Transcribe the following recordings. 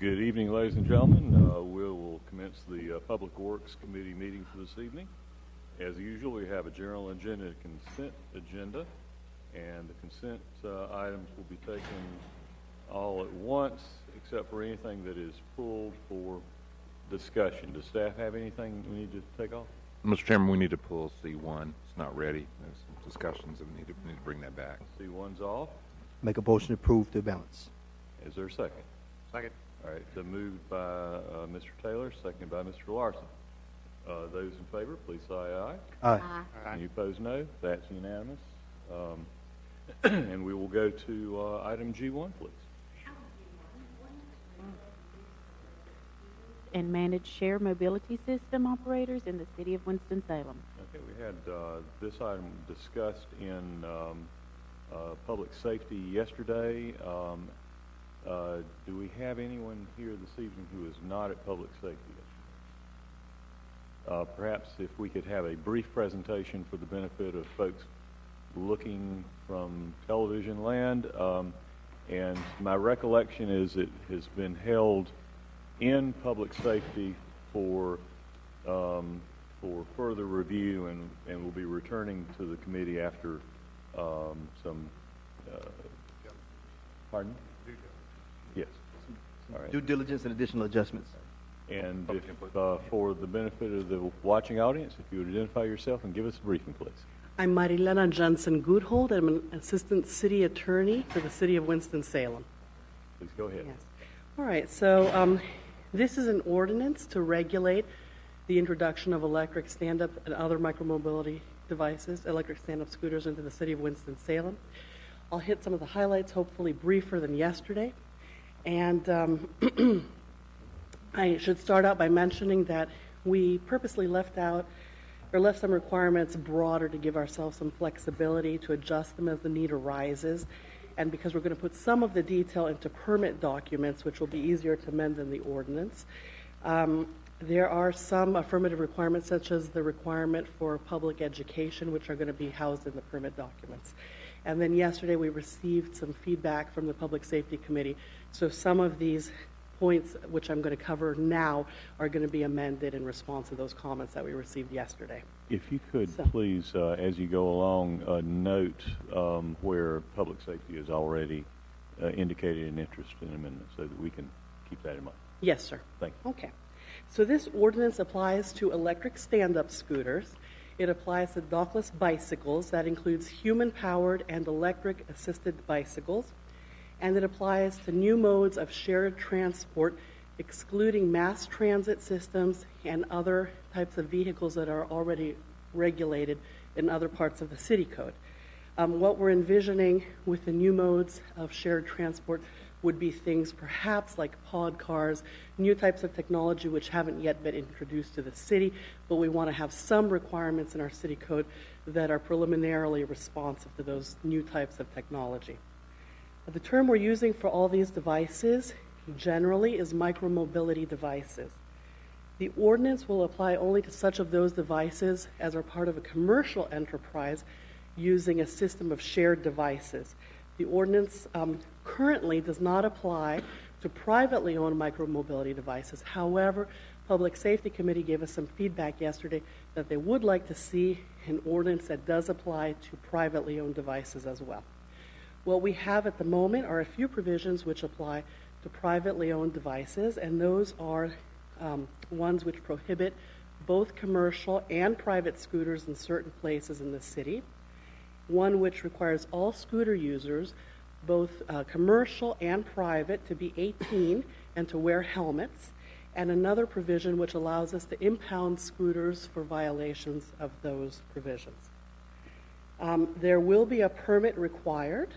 Good evening, ladies and gentlemen. We will commence the Public Works Committee meeting for this evening. As usual, we have a general agenda and consent agenda, and the consent items will be taken all at once, except for anything that is pulled for discussion. Does staff have anything we need to take off? Mr. Chairman, we need to pull C1. It's not ready. There's some discussions that we need to bring that back. C1's off. Make a motion to approve the balance. Is there a second? Second. All right, so moved by Mr. Taylor, seconded by Mr. Larson. Those in favor, please say aye. Aye. Any opposed, no. That's unanimous. And we will go to item G1, please. And manage shared mobility system operators in the city of Winston-Salem. Okay, we had this item discussed in public safety yesterday. Do we have anyone here this evening who is not at public safety yesterday? Perhaps if we could have a brief presentation for the benefit of folks looking from television land. And my recollection is it has been held in public safety for further review, and will be returning to the committee after some pardon? Yes. All right. Due diligence and additional adjustments. And if, for the benefit of the watching audience, if you would identify yourself and give us a briefing, please. I'm Marilena Johnson-Goodhold. I'm an assistant city attorney for the city of Winston-Salem. Please go ahead. Yes. All right, so this is an ordinance to regulate the introduction of electric stand-up and other micromobility devices, electric stand-up scooters into the city of Winston-Salem. I'll hit some of the highlights, hopefully briefer than yesterday. And I should start out by mentioning that we purposely left some requirements broader to give ourselves some flexibility to adjust them as the need arises. And because we're going to put some of the detail into permit documents, which will be easier to amend than the ordinance, there are some affirmative requirements, such as the requirement for public education, which are going to be housed in the permit documents. And then yesterday we received some feedback from the Public Safety Committee. So some of these points, which I'm going to cover now, are going to be amended in response to those comments that we received yesterday. If you could please, as you go along, note where public safety has already indicated an interest in amendment, so that we can keep that in mind. Yes, sir. Thank you. Okay. So this ordinance applies to electric stand-up scooters. It applies to dockless bicycles. That includes human-powered and electric-assisted bicycles. And it applies to new modes of shared transport, excluding mass transit systems and other types of vehicles that are already regulated in other parts of the city code. What we're envisioning with the new modes of shared transport would be things perhaps like pod cars, new types of technology which haven't yet been introduced to the city, but we want to have some requirements in our city code that are preliminarily responsive to those new types of technology. The term we're using for all these devices generally is micromobility devices. The ordinance will apply only to such of those devices as are part of a commercial enterprise using a system of shared devices. The ordinance currently does not apply to privately owned micromobility devices. However, Public Safety Committee gave us some feedback yesterday that they would like to see an ordinance that does apply to privately owned devices as well. What we have at the moment are a few provisions which apply to privately owned devices, and those are ones which prohibit both commercial and private scooters in certain places in the city. One which requires all scooter users, both commercial and private, to be 18 and to wear helmets, and another provision which allows us to impound scooters for violations of those provisions. There will be a permit required.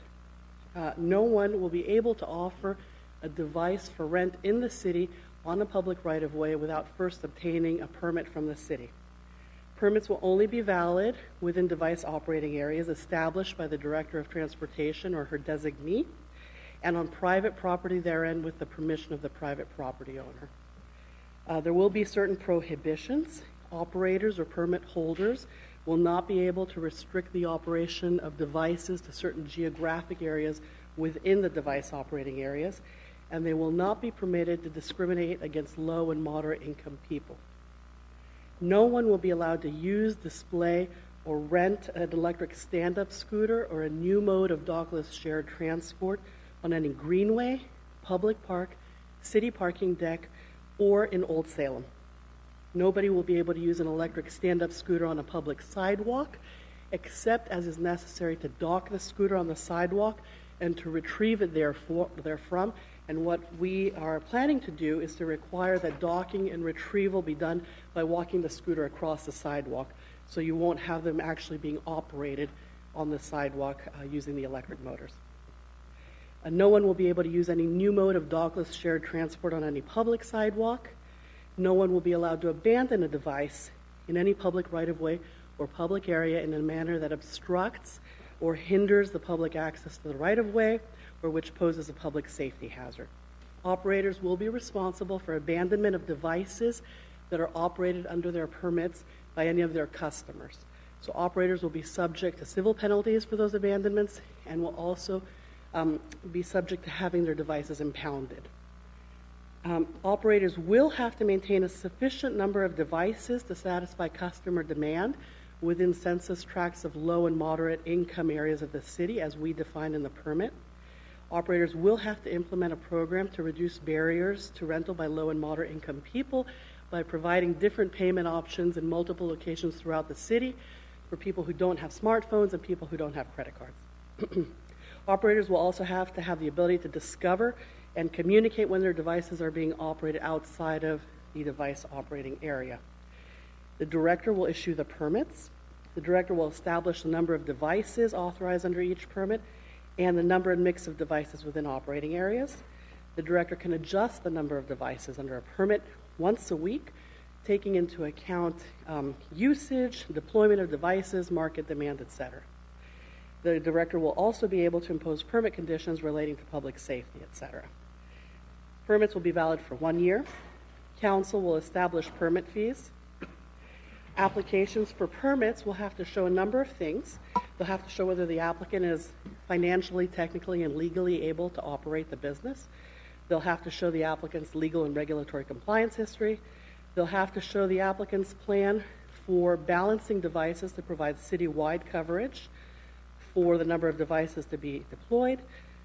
No one will be able to offer a device for rent in the city on a public right-of-way without first obtaining a permit from the city. Permits will only be valid within device operating areas established by the Director of Transportation or her designee, and on private property therein with the permission of the private property owner. There will be certain prohibitions. Operators or permit holders will not be able to restrict the operation of devices to certain geographic areas within the device operating areas. and they will not be permitted to discriminate against low and moderate income people. No one will be allowed to use, display, or rent an electric stand-up scooter or a new mode of dockless shared transport on any greenway, public park, city parking deck, or in Old Salem. Nobody will be able to use an electric stand-up scooter on a public sidewalk, except as is necessary to dock the scooter on the sidewalk and to retrieve it therefrom. And what we are planning to do is to require that docking and retrieval be done by walking the scooter across the sidewalk, so you won't have them actually being operated on the sidewalk using the electric motors. No one will be able to use any new mode of dockless shared transport on any public sidewalk. No one will be allowed to abandon a device in any public right-of-way or public area in a manner that obstructs or hinders the public access to the right-of-way or which poses a public safety hazard. Operators will be responsible for abandonment of devices that are operated under their permits by any of their customers. So operators will be subject to civil penalties for those abandonments and will also be subject to having their devices impounded. Operators will have to maintain a sufficient number of devices to satisfy customer demand within census tracts of low and moderate income areas of the city as we define in the permit. Operators will have to implement a program to reduce barriers to rental by low and moderate income people by providing different payment options in multiple locations throughout the city for people who don't have smartphones and people who don't have credit cards. Operators will also have to have the ability to discover and communicate when their devices are being operated outside of the device operating area. The director will issue the permits. The director will establish the number of devices authorized under each permit and the number and mix of devices within operating areas. The director can adjust the number of devices under a permit once a week, taking into account usage, deployment of devices, market demand, etc. The director will also be able to impose permit conditions relating to public safety, etc. Permits will be valid for 1 year. Council will establish permit fees. Applications for permits will have to show a number of things. They'll have to show whether the applicant is financially, technically, and legally able to operate the business. They'll have to show the applicant's legal and regulatory compliance history. They'll have to show the applicant's plan for balancing devices to provide citywide coverage for the number of devices to be deployed,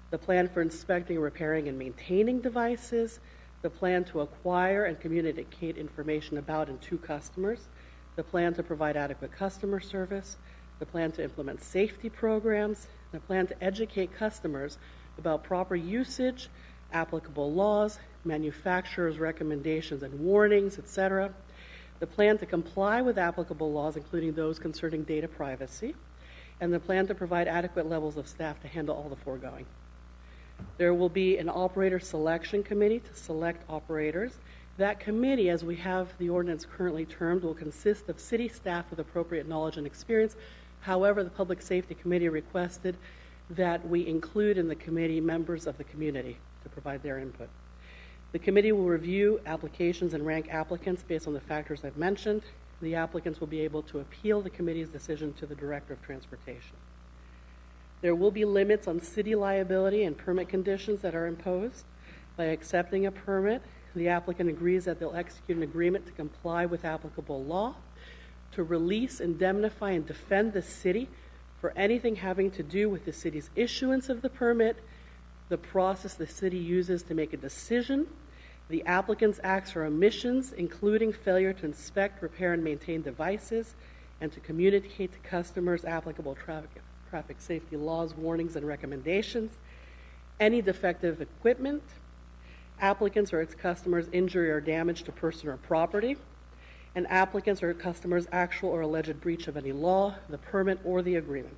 the plan for inspecting, repairing, and maintaining devices, the plan to acquire and communicate information about and to customers, the plan to provide adequate customer service, the plan to implement safety programs, the plan to educate customers about proper usage, applicable laws, manufacturers' recommendations and warnings, etc., the plan to comply with applicable laws, including those concerning data privacy, and the plan to provide adequate levels of staff to handle all the foregoing. There will be an operator selection committee to select operators. That committee, as we have the ordinance currently termed, will consist of city staff with appropriate knowledge and experience. However, the Public Safety Committee requested that we include in the committee members of the community to provide their input. The committee will review applications and rank applicants based on the factors I've mentioned. The applicants will be able to appeal the committee's decision to the Director of Transportation. There will be limits on city liability and permit conditions that are imposed. By accepting a permit, the applicant agrees that they'll execute an agreement to comply with applicable law, to release, indemnify, and defend the city for anything having to do with the city's issuance of the permit, the process the city uses to make a decision, the applicant's acts or omissions, including failure to inspect, repair, and maintain devices, and to communicate to customers applicable traffic safety laws, warnings, and recommendations, any defective equipment, applicants or its customers' injury or damage to person or property, and applicants or customers' actual or alleged breach of any law, the permit, or the agreement.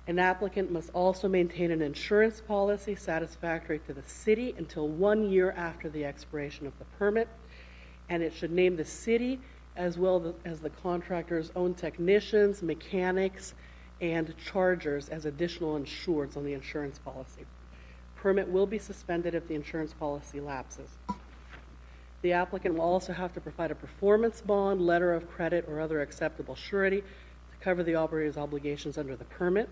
An applicant must also maintain an insurance policy satisfactory to the city until 1 year after the expiration of the permit, and it should name the city as well as the contractor's own technicians, mechanics, and chargers as additional insureds on the insurance policy. Permit will be suspended if the insurance policy lapses. The applicant will also have to provide a performance bond, letter of credit, or other acceptable surety to cover the operator's obligations under the permit.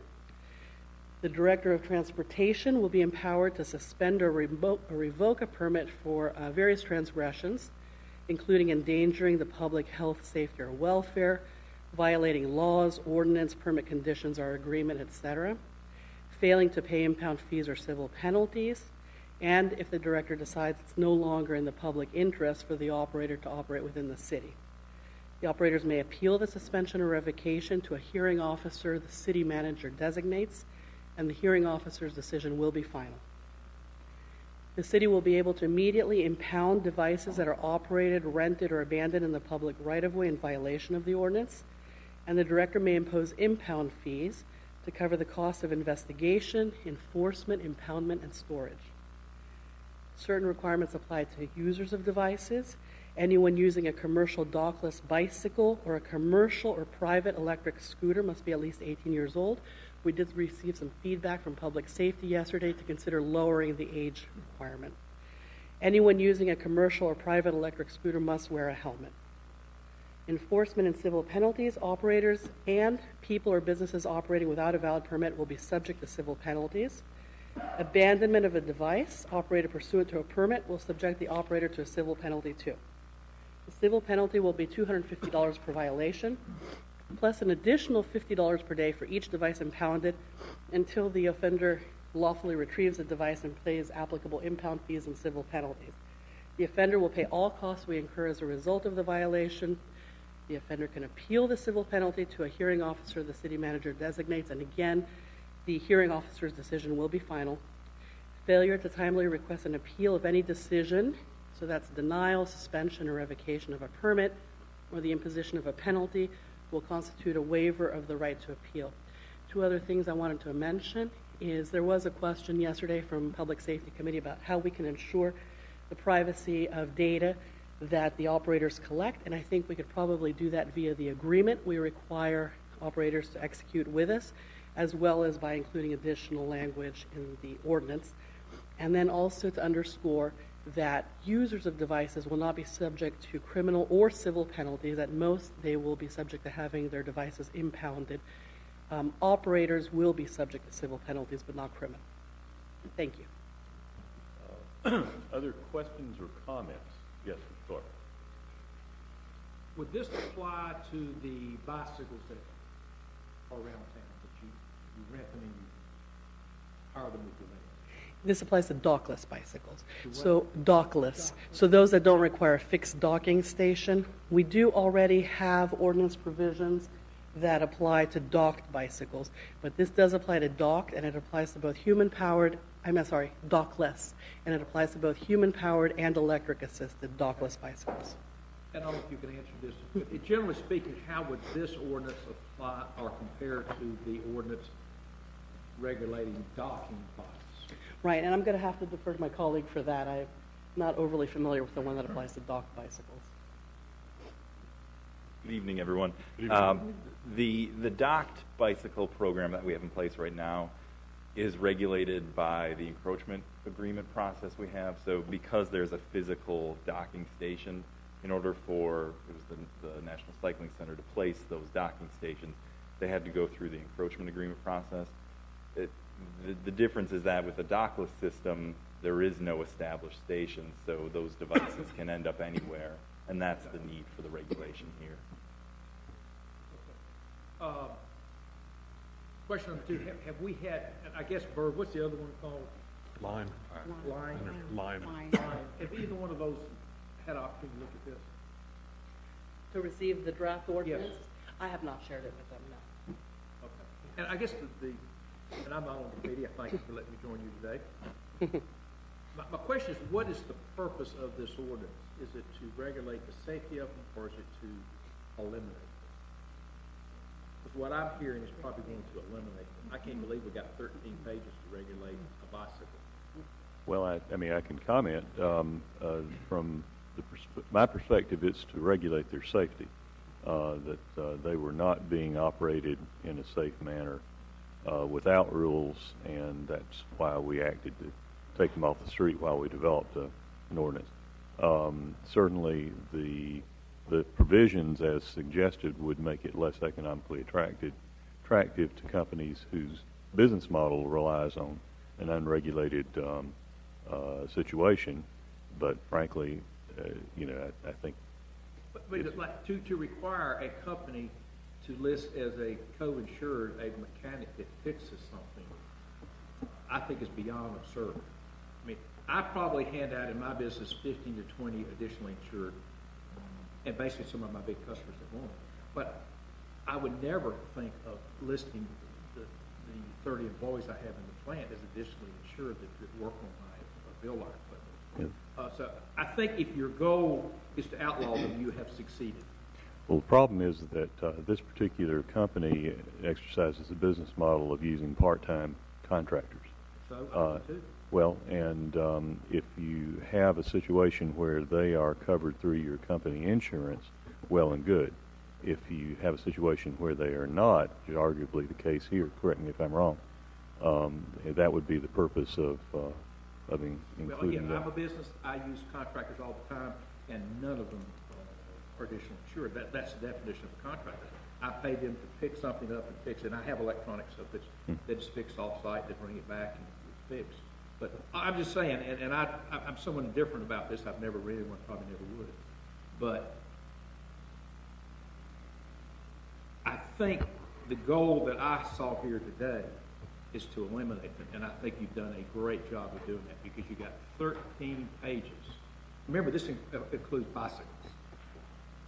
The Director of Transportation will be empowered to suspend or revoke a permit for various transgressions, including endangering the public health, safety, or welfare, violating laws, ordinance, permit conditions, or agreement, etc., failing to pay impound fees or civil penalties, and if the director decides it's no longer in the public interest for the operator to operate within the city. The operators may appeal the suspension or revocation to a hearing officer the city manager designates, and the hearing officer's decision will be final. The city will be able to immediately impound devices that are operated, rented, or abandoned in the public right-of-way in violation of the ordinance, and the director may impose impound fees to cover the cost of investigation, enforcement, impoundment, and storage. Certain requirements apply to users of devices. Anyone using a commercial dockless bicycle or a commercial or private electric scooter must be at least 18 years old. We did receive some feedback from public safety yesterday to consider lowering the age requirement. Anyone using a commercial or private electric scooter must wear a helmet. Enforcement and civil penalties. Operators and people or businesses operating without a valid permit will be subject to civil penalties. Abandonment of a device operated pursuant to a permit will subject the operator to a civil penalty too. The civil penalty will be $250 per violation, plus an additional $50 per day for each device impounded until the offender lawfully retrieves the device and pays applicable impound fees and civil penalties. The offender will pay all costs we incur as a result of the violation. The offender can appeal the civil penalty to a hearing officer the city manager designates, and again, the hearing officer's decision will be final. Failure to timely request an appeal of any decision, so that's denial, suspension, or revocation of a permit, or the imposition of a penalty, will constitute a waiver of the right to appeal. Two other things I wanted to mention is there was a question yesterday from Public Safety Committee about how we can ensure the privacy of data that the operators collect, and I think we could probably do that via the agreement we require operators to execute with us, as well as by including additional language in the ordinance. And then also to underscore that users of devices will not be subject to criminal or civil penalties. At most, they will be subject to having their devices impounded. Operators will be subject to civil penalties, but not criminal. Thank you. Other questions or comments? Yes, Clark. Would this apply to the bicycles that are around town, that you rent them and you hire them with your name? This applies to dockless bicycles. So dockless. So those that don't require a fixed docking station. We do already have ordinance provisions that apply to docked bicycles, but this does apply to docked, and it applies to both dockless, and it applies to both human-powered and electric-assisted dockless bicycles. I don't know if you can answer this, but generally speaking, how would this ordinance apply or compare to the ordinance regulating docking bikes? Right, and I'm going to have to defer to my colleague for that. I'm not overly familiar with the one that applies to docked bicycles. Good evening, everyone. The docked bicycle program that we have in place right now is regulated by the encroachment agreement process we have. So because there's a physical docking station, in order for the National Cycling Center to place those docking stations, they had to go through the encroachment agreement process. The difference is that with the dockless system, there is no established station, so those devices can end up anywhere, and that's the need for the regulation here. Question number two, have we had, I guess, Bird, what's the other one called? Lime. Lime. Have either one of those had an opportunity to look at this? To receive the draft ordinance? Yes. I have not shared it with them, no. Okay. And I guess and I'm not on the media, thank you for letting me join you today. My question is, what is the purpose of this ordinance? Is it to regulate the safety of them, or is it to eliminate them? Because what I'm hearing is probably going to eliminate them. I can't believe we got 13 pages to regulate a bicycle. Well, I mean, I can comment. From my perspective, it's to regulate their safety, that they were not being operated in a safe manner without rules, and that's why we acted to take them off the street while we developed an ordinance. Certainly, the provisions as suggested would make it less economically attractive to companies whose business model relies on an unregulated situation, but frankly, I think But like to require a company to list as a co-insured a mechanic that fixes something, I think is beyond absurd. I mean, I probably hand out in my business 15 to 20 additionally insured, and basically some of my big customers that want it. But I would never think of listing the 30 employees I have in the plant as additionally insured that work on my bill line equipment. So I think if your goal is to outlaw them, you have succeeded. Well, the problem is that this particular company exercises the business model of using part-time contractors. So I think too. Well, and if you have a situation where they are covered through your company insurance, well and good. If you have a situation where they are not, which is arguably the case here, correct me if I'm wrong, that would be the purpose of including Well, again, that. I'm a business. I use contractors all the time, and none of them are additional insured. That's the definition of a contractor. I pay them to pick something up and fix it. And I have electronic stuff that's fixed off-site. They bring it back and it's fixed. But I'm just saying, and I'm somewhat indifferent about this. I've never read one, probably never would. But I think the goal that I saw here today is to eliminate them, and I think you've done a great job of doing that because you got 13 pages. Remember, this includes bicycles.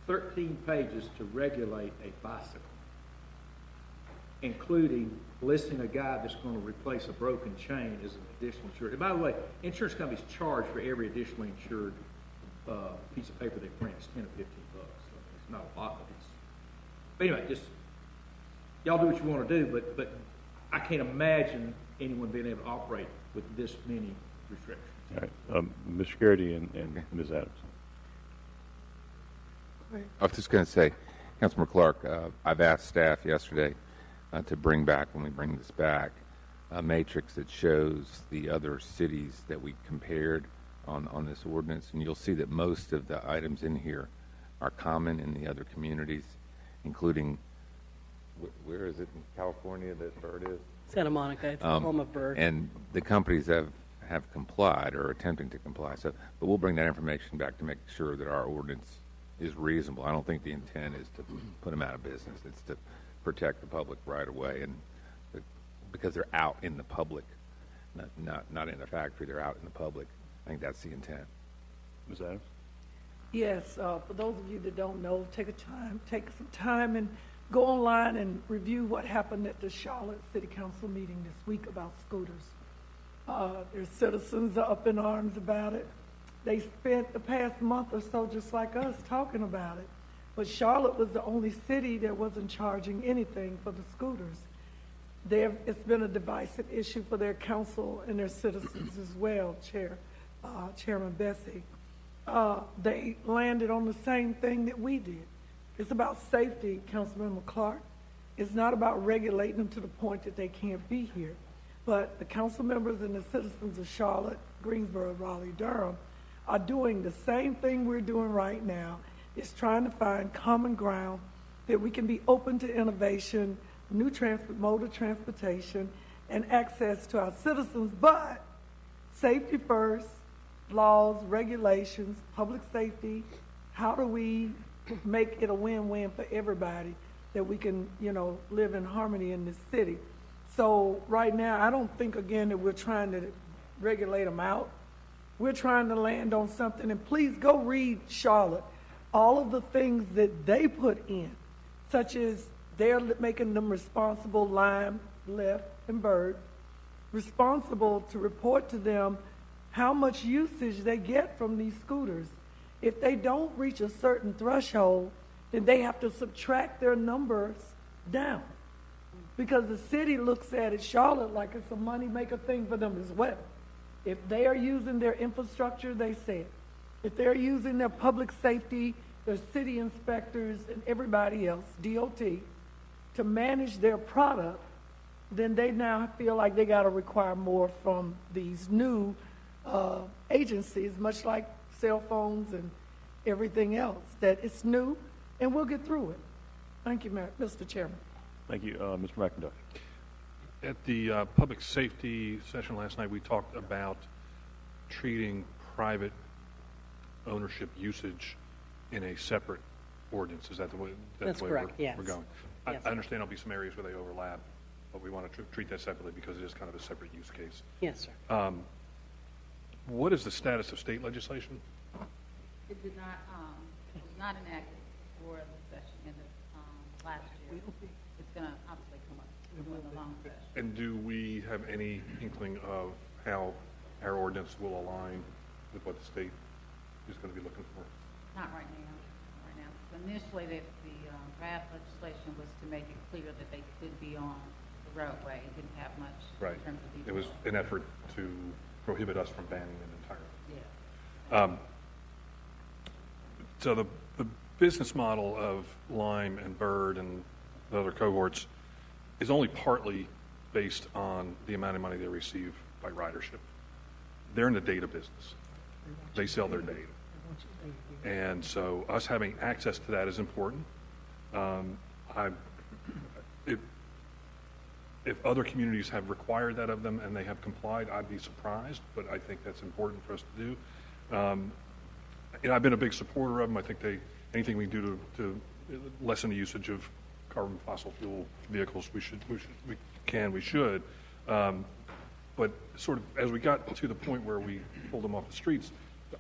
13 pages to regulate a bicycle, including listing a guy that's going to replace a broken chain as an additional insured. And by the way, insurance companies charge for every additionally insured piece of paper they print. It's 10 or 15 bucks. So it's not a lot, but anyway, just y'all do what you want to do, but I can't imagine anyone being able to operate with this many restrictions. All right, Mr. Garrity and Ms. Adams. I was just going to say, Councilman Clark, I've asked staff yesterday to bring back, when we bring this back, a matrix that shows the other cities that we compared on this ordinance, and you'll see that most of the items in here are common in the other communities, including, where is it in California that Bird is? Santa Monica, it's the home of Bird. And the companies have complied or are attempting to comply. So, but we'll bring that information back to make sure that our ordinance is reasonable. I don't think the intent is to put them out of business. It's to protect the public right away, and because they're out in the public, not in a factory. They're out in the public. I think that's the intent. Ms. Adams? Yes, for those of you that don't know, take some time and go online and review what happened at the Charlotte City Council meeting this week about scooters. Their citizens are up in arms about it. They spent the past month or so just like us talking about it. But Charlotte was the only city that wasn't charging anything for the scooters. It's been a divisive issue for their council and their citizens as well, Chairman Bessie. They landed on the same thing that we did. It's about safety, Councilman Clark. It's not about regulating them to the point that they can't be here. But the council members and the citizens of Charlotte, Greensboro, Raleigh, Durham are doing the same thing we're doing right now. It's trying to find common ground that we can be open to innovation, new mode of transportation, and access to our citizens, but safety first, laws, regulations, public safety. How do we make it a win-win for everybody that we can, live in harmony in this city? So right now, I don't think, again, that we're trying to regulate them out. We're trying to land on something, and please go read Charlotte. All of the things that they put in, such as they're making them responsible, Lime, Left, and Bird, responsible to report to them how much usage they get from these scooters. If they don't reach a certain threshold, then they have to subtract their numbers down. Because the city looks at it, Charlotte, like it's a money-maker thing for them as well. If they are using their infrastructure, they said, if they're using their public safety, their city inspectors, and everybody else, DOT, to manage their product, then they now feel like they got to require more from these new agencies, much like cell phones and everything else, that it's new, and we'll get through it. Thank you, Mr. Chairman. Thank you. Mr. McIntosh. At the public safety session last night, we talked about treating private ownership usage in a separate ordinance. Is that the way? That's the way correct, yes. we're going? Yes. I understand there'll be some areas where they overlap, but we want to treat that separately because it is kind of a separate use case. Yes, sir. What is the status of state legislation? It did not, it was not enacted for the session in the last year. It's going to obviously come up during the long session. And do we have any inkling of how our ordinance will align with what the state is going to be looking for? Not right now. So initially, the draft legislation was to make it clear that they could be on the roadway. It didn't have much Right. in terms of It detail. was an effort to prohibit us from banning them entirely. Yeah. So the business model of Lime and Bird and the other cohorts is only partly based on the amount of money they receive by ridership. They're in the data business. They sell their data. And so us having access to that is important. If other communities have required that of them and they have complied, I'd be surprised, but I think that's important for us to do. I've been a big supporter of them. I think anything we do to lessen the usage of carbon fossil fuel vehicles, we should. But sort of as we got to the point where we pulled them off the streets,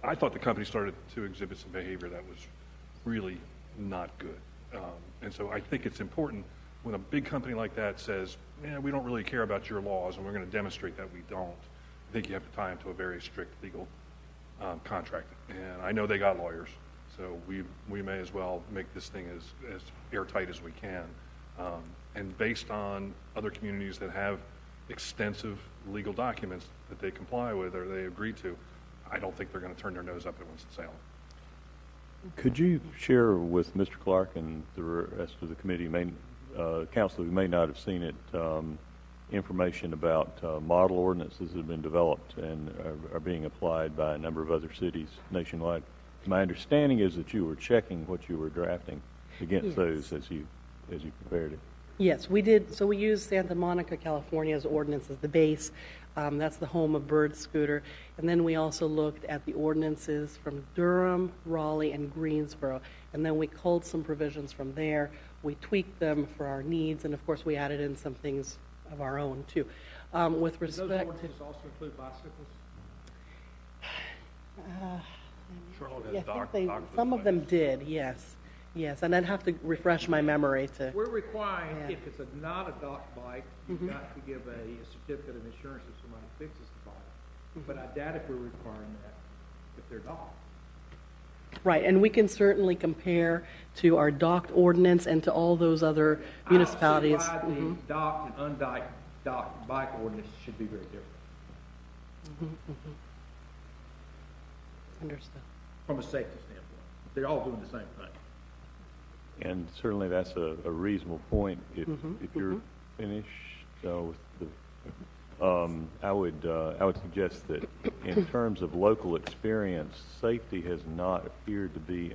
I thought the company started to exhibit some behavior that was really not good. And so I think it's important when a big company like that says, we don't really care about your laws and we're going to demonstrate that we don't. I think you have to tie them to a very strict legal contract. And I know they got lawyers, so we may as well make this thing as airtight as we can. And based on other communities that have extensive legal documents that they comply with or they agree to, I don't think they're going to turn their nose up at Winston-Salem. Could you share with Mr. Clark and the rest of the committee, council who may not have seen it, information about model ordinances that have been developed and are being applied by a number of other cities nationwide? My understanding is that you were checking what you were drafting against those as you prepared it. Yes, we did. So we used Santa Monica, California's ordinance as the base. That's the home of Bird Scooter. And then we also looked at the ordinances from Durham, Raleigh, and Greensboro. And then we culled some provisions from there. We tweaked them for our needs. And, of course, we added in some things of our own, too. With Does those respect ordinances also include bicycles? Charlotte has I think some of them did, yes. Yes, and I'd have to refresh my memory to... We're requiring, Yeah. if it's not a dock bike, you've got to give a certificate of insurance if somebody fixes the bike. But I doubt if we're requiring that if they're docked. Right, and we can certainly compare to our docked ordinance and to all those other municipalities. I don't see why the docked and undocked bike ordinance should be very different Understood. from a safety standpoint. They're all doing the same thing. And certainly that's a reasonable point. If you're finished with the, I would suggest that in terms of local experience, safety has not appeared to be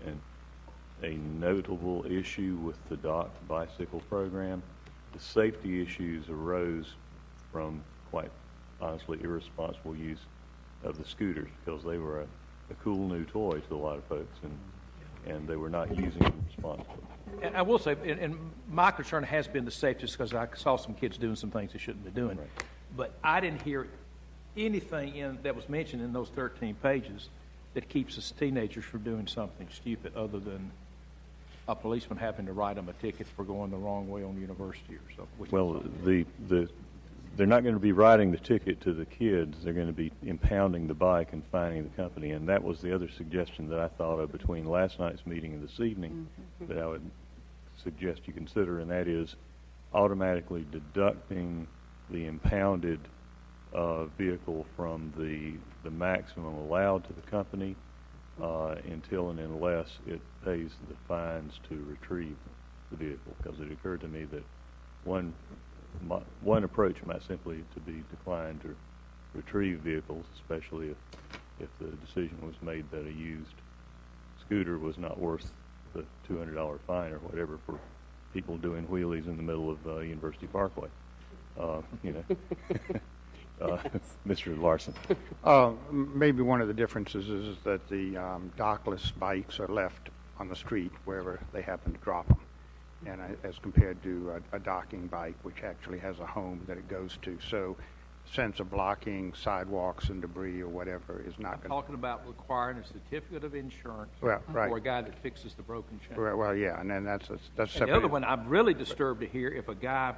a notable issue with the docked bicycle program. The safety issues arose from, quite honestly, irresponsible use of the scooters because they were a cool new toy to a lot of folks, and they were not using them responsibly. And I will say, and my concern has been the safety, just because I saw some kids doing some things they shouldn't be doing. Right. But I didn't hear anything that was mentioned in those 13 pages that keeps us teenagers from doing something stupid, other than a policeman having to write them a ticket for going the wrong way on University or something. Well, they're not going to be writing the ticket to the kids. They're going to be impounding the bike and fining the company. And that was the other suggestion that I thought of between last night's meeting and this evening that I would suggest you consider, and that is automatically deducting the impounded vehicle from the maximum allowed to the company until and unless it pays the fines to retrieve the vehicle. Because it occurred to me that one approach might simply to be declined to retrieve vehicles, especially if the decision was made that a used scooter was not worth the $200 fine or whatever for people doing wheelies in the middle of University Parkway. You know, Mr. Larson. Maybe one of the differences is that the dockless bikes are left on the street wherever they happen to drop them, and as compared to a docking bike, which actually has a home that it goes to. So, sense of blocking sidewalks and debris or whatever is not going to. Talking about requiring a certificate of insurance Well, right. for a guy that fixes the broken chain. Well, yeah, and then that's And separate. the other one, I'm really disturbed to hear if a guy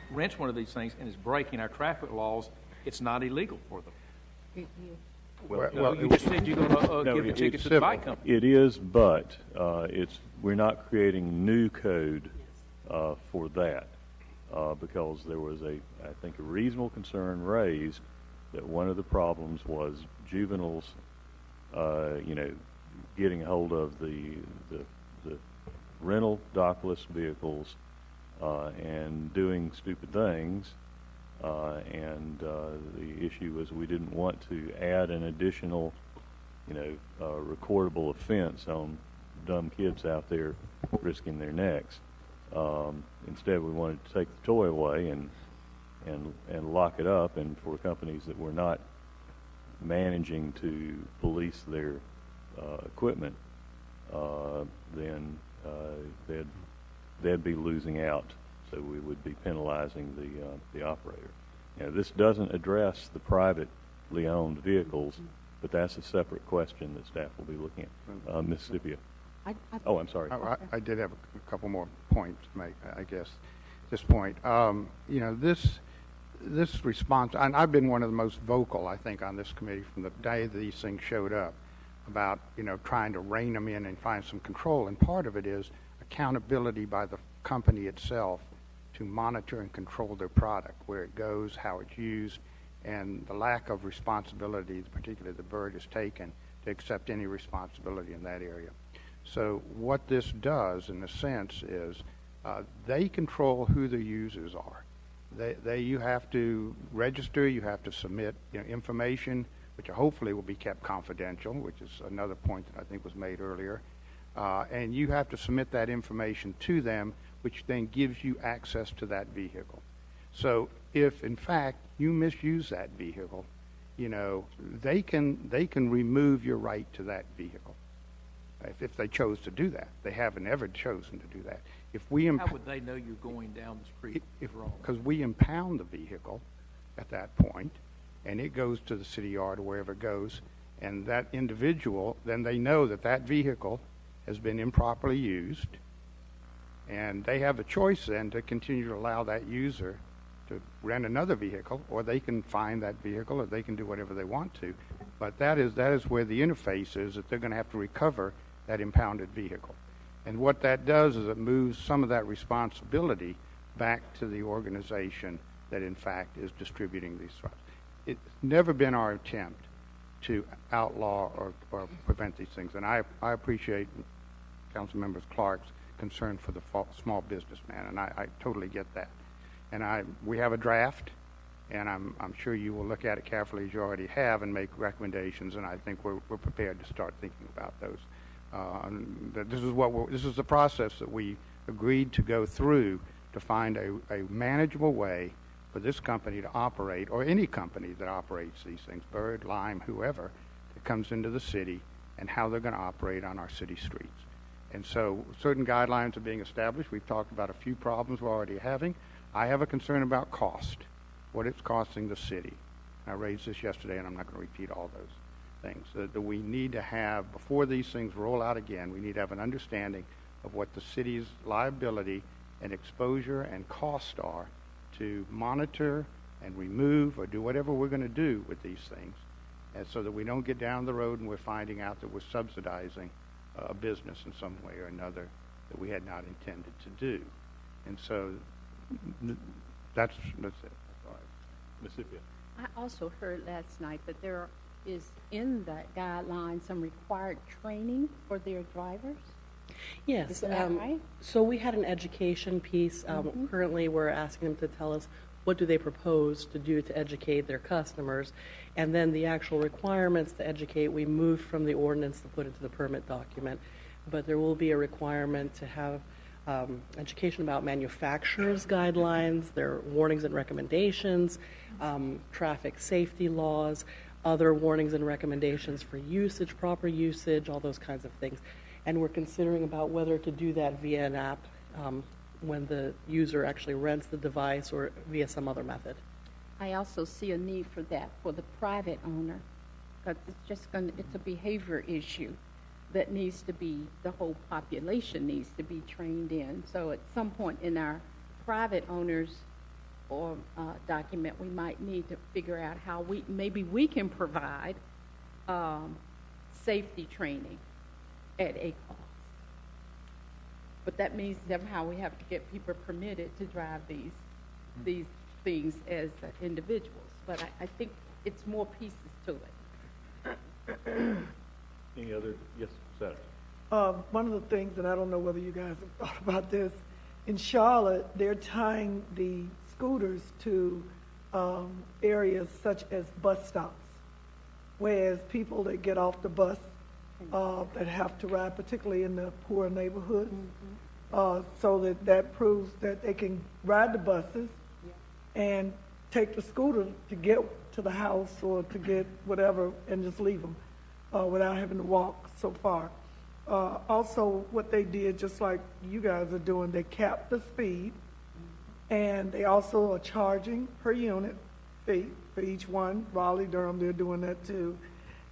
rents one of these things and is breaking our traffic laws, it's not illegal for them. Well, You just said you're going to give the ticket to the bike company. It is, but we're not creating new code for that because there was I think a reasonable concern raised that one of the problems was juveniles, getting hold of the rental dockless vehicles and doing stupid things. And the issue was we didn't want to add an additional, recordable offense on dumb kids out there risking their necks. Instead, we wanted to take the toy away and lock it up, and for companies that were not managing to police their equipment, then they'd be losing out. So we would be penalizing the operator. This doesn't address the privately owned vehicles, but that's a separate question that staff will be looking at. Mississippi. Oh, I'm sorry. I did have a couple more points to make, I guess, at this point. This response, and I've been one of the most vocal, I think, on this committee from the day these things showed up about, trying to rein them in and find some control. And part of it is accountability by the company itself to monitor and control their product, where it goes, how it's used, and the lack of responsibility, particularly the bird is taken, to accept any responsibility in that area. So what this does, in a sense, is they control who the users are. You have to register, you have to submit information, which hopefully will be kept confidential, which is another point that I think was made earlier. And you have to submit that information to them, which then gives you access to that vehicle. So if, in fact, you misuse that vehicle, they can remove your right to that vehicle if they chose to do that. They haven't ever chosen to do that. If we How would they know you're going down the street wrong? Because we impound the vehicle at that point, and it goes to the city yard or wherever it goes, and that individual, then they know that that vehicle has been improperly used, and they have a choice then to continue to allow that user to rent another vehicle, or they can find that vehicle, or they can do whatever they want to. But that is where the interface is, that they're going to have to recover that impounded vehicle. And what that does is it moves some of that responsibility back to the organization that in fact is distributing these funds. It's never been our attempt to outlaw or prevent these things. And I appreciate Councilmember Clark's concern for the small businessman, and I totally get that. And we have a draft, and I'm sure you will look at it carefully as you already have and make recommendations, and I think we're prepared to start thinking about those. This is the process that we agreed to go through to find a manageable way for this company to operate, or any company that operates these things, Bird, Lime, whoever, that comes into the city, and how they're going to operate on our city streets. And so certain guidelines are being established. We've talked about a few problems we're already having. I have a concern about cost, what it's costing the city. I raised this yesterday, and I'm not going to repeat all those things. That we need to have, before these things roll out again, we need to have an understanding of what the city's liability and exposure and cost are to monitor and remove or do whatever we're going to do with these things, and so that we don't get down the road and we're finding out that we're subsidizing a business in some way or another that we had not intended to do. And so that's it. All right. Mississippi. I also heard last night that there is in that guideline some required training for their drivers. Yes. Isn't that right? So we had an education piece. Currently, we're asking them to tell us what do they propose to do to educate their customers. And then the actual requirements to educate, we moved from the ordinance to put into the permit document. But there will be a requirement to have education about manufacturers' guidelines, their warnings and recommendations, traffic safety laws, other warnings and recommendations for usage, proper usage, all those kinds of things. And we're considering about whether to do that via an app when the user actually rents the device or via some other method. I also see a need for that for the private owner, because it's a behavior issue that needs to be, the whole population needs to be trained in. So at some point in our private owners or document, we might need to figure out how maybe we can provide safety training at a cost. But that means somehow we have to get people permitted to drive these things as individuals. But I think it's more pieces to it. Any other? Yes, Senator. One of the things, and I don't know whether you guys have thought about this, in Charlotte, they're tying the scooters to areas such as bus stops, whereas people that get off the bus that have to ride, particularly in the poor neighborhoods, so that proves that they can ride the buses and take the scooter to get to the house or to get whatever and just leave them without having to walk so far. Also, what they did, just like you guys are doing, they capped the speed, and they also are charging per unit fee for each one. Raleigh, Durham, they're doing that too.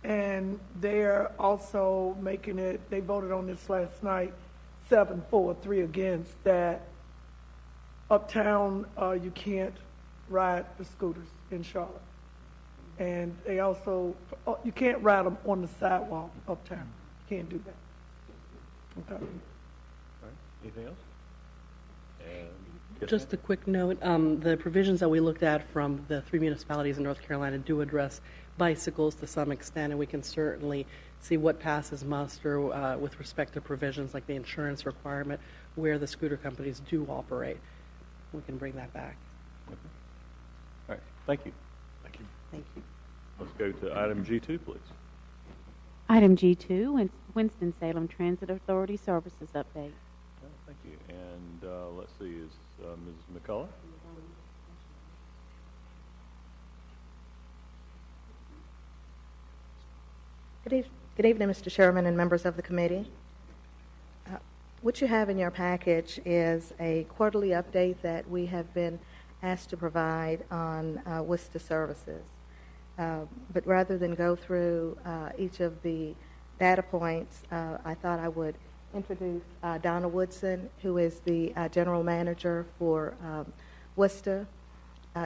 And they're also making it, they voted on this last night, 7-4, 3 against, that uptown you can't ride the scooters in Charlotte. And they also, you can't ride them on the sidewalk uptown. You can't do that. Okay. All right. Anything else? And yes, Just a quick note, the provisions that we looked at from the 3 municipalities in North Carolina do address bicycles to some extent, and we can certainly see what passes muster with respect to provisions like the insurance requirement where the scooter companies do operate. We can bring that back. Okay. All right. Thank you. Thank you. Let's go to item G2, please. Item G2, Winston-Salem Transit Authority Services Update. Thank you. And let's see, is Mrs. McCullough? Good evening, Mr. Chairman and members of the committee. What you have in your package is a quarterly update that we have been asked to provide on WISTA services. But rather than go through each of the data points, I thought I would introduce Donna Woodson, who is the general manager for WISTA.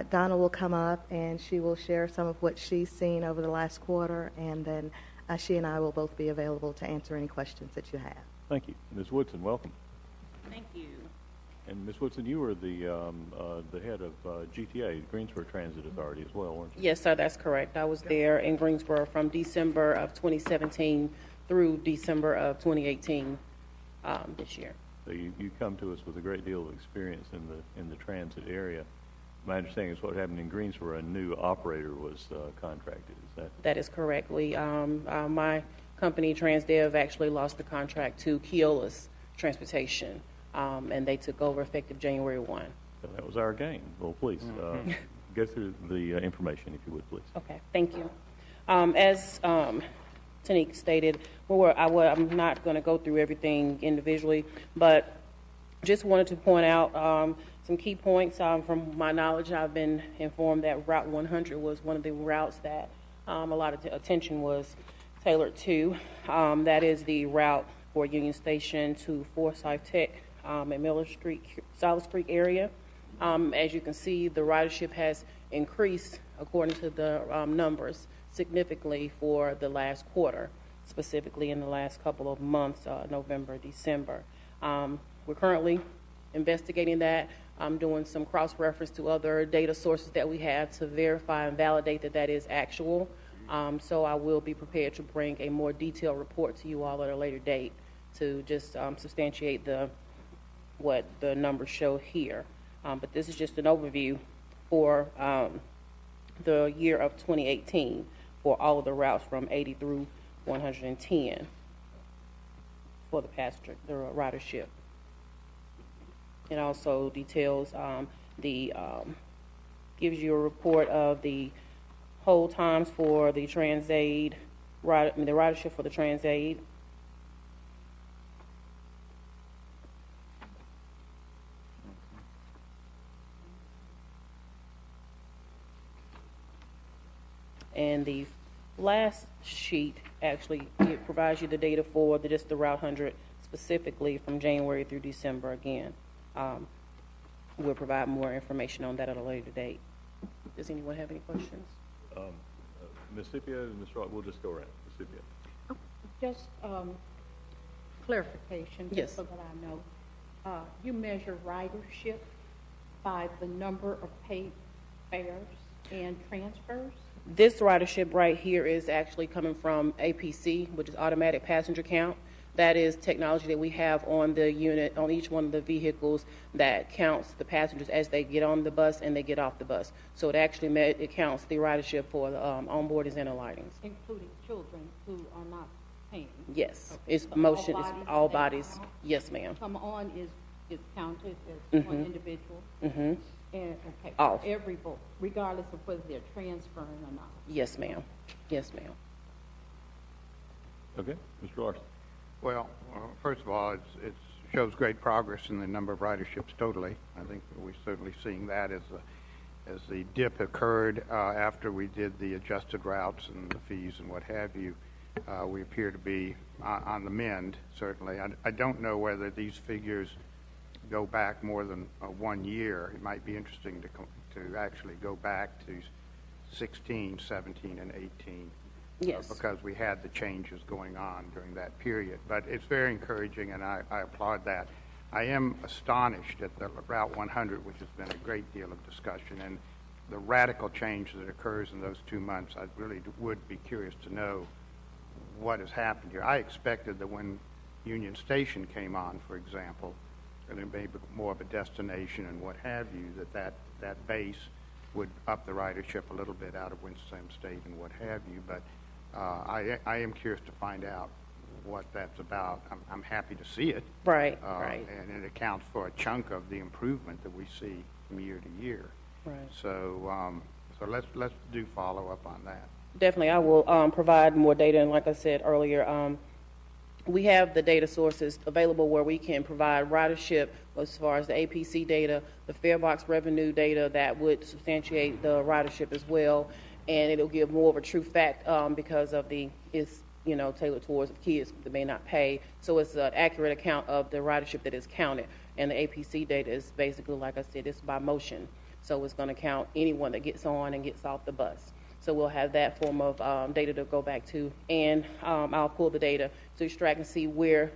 Donna will come up and she will share some of what she's seen over the last quarter, and then she and I will both be available to answer any questions that you have. Thank you. Ms. Woodson, welcome. Thank you. And Ms. Woodson, you were the head of GTA, Greensboro Transit Authority as well, weren't you? Yes, sir, that's correct. I was there in Greensboro from December of 2017 through December of 2018 this year. So you come to us with a great deal of experience in the transit area. My understanding is what happened in Greensboro, a new operator was contracted. Is that? That is correct. My company, Transdev, actually lost the contract to Keola's Transportation, and they took over effective January 1. So that was our gain. Well, please, go through the information, if you would, please. Okay, thank you. As Tanique stated, I'm not going to go through everything individually, but just wanted to point out some key points. From my knowledge, I've been informed that Route 100 was one of the routes that a lot of attention was tailored to. That is the route for Union Station to Forsyth Tech at Miller Street, Silas Creek area. As you can see, the ridership has increased according to the numbers significantly for the last quarter, specifically in the last couple of months, November, December. We're currently investigating that. I'm doing some cross-reference to other data sources that we have to verify and validate that that is actual. So I will be prepared to bring a more detailed report to you all at a later date to just substantiate what the numbers show here. But this is just an overview for the year of 2018 for all of the routes from 80 through 110 for the passenger, the ridership. It also details gives you a report of the hold times for the Transaid, the ridership for the Transaid. And the last sheet, actually, it provides you the data for just the Route 100 specifically from January through December again. We'll provide more information on that at a later date. Does anyone have any questions? Ms. Scipio and Ms. Rock, we'll just go around. Ms. Scipio. Just clarification, Yes. just so that I know. You measure ridership by the number of paid fares and transfers? This ridership right here is actually coming from APC, which is automatic passenger count. That is technology that we have on the unit, on each one of the vehicles that counts the passengers as they get on the bus and they get off the bus. So it actually it counts the ridership for the onboardings and alightings. Including children who are not paying? Yes. Okay. It's So motion, all it's bodies all that bodies. come on? Yes, ma'am. Come on is counted as one individual? Mm-hmm. And, okay, Off. every vote, regardless of whether they're transferring or not? Yes, ma'am. Yes, ma'am. Okay, Mr. Larson. Well, first of all, it shows great progress in the number of riderships totally. I think we're certainly seeing that as the dip occurred after we did the adjusted routes and the fees and what have you. We appear to be on the mend, certainly. I don't know whether these figures go back more than 1 year. It might be interesting to actually go back to 16, 17, and 18. Yes. Because we had the changes going on during that period. But it's very encouraging, and I applaud that. I am astonished at the Route 100, which has been a great deal of discussion, and the radical change that occurs in those 2 months. I really would be curious to know what has happened here. I expected that when Union Station came on, for example, and it may be more of a destination and what have you, that base would up the ridership a little bit out of Winston-Salem State and what have you. But I am curious to find out what that's about. I'm happy to see it. Right, right. And it accounts for a chunk of the improvement that we see from year to year. Right. So let's do follow up on that. Definitely, I will provide more data, and like I said earlier, we have the data sources available where we can provide ridership as far as the APC data, the fare box revenue data that would substantiate the ridership as well, and it'll give more of a true fact because of it's tailored towards kids that may not pay. So it's an accurate account of the ridership that is counted, and the APC data is basically, like I said, it's by motion. So it's going to count anyone that gets on and gets off the bus. So we'll have that form of data to go back to, and I'll pull the data to extract and see where,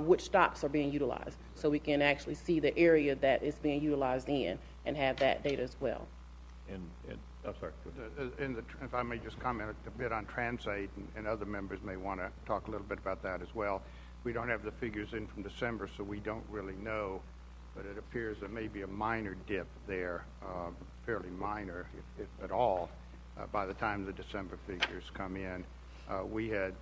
which stops are being utilized, so we can actually see the area that is being utilized in, and have that data as well. And I'm sorry. If I may just comment a bit on Transaid, and other members may want to talk a little bit about that as well. We don't have the figures in from December, so we don't really know, but it appears there may be a minor dip there, fairly minor, if at all. By the time the December figures come in, we had,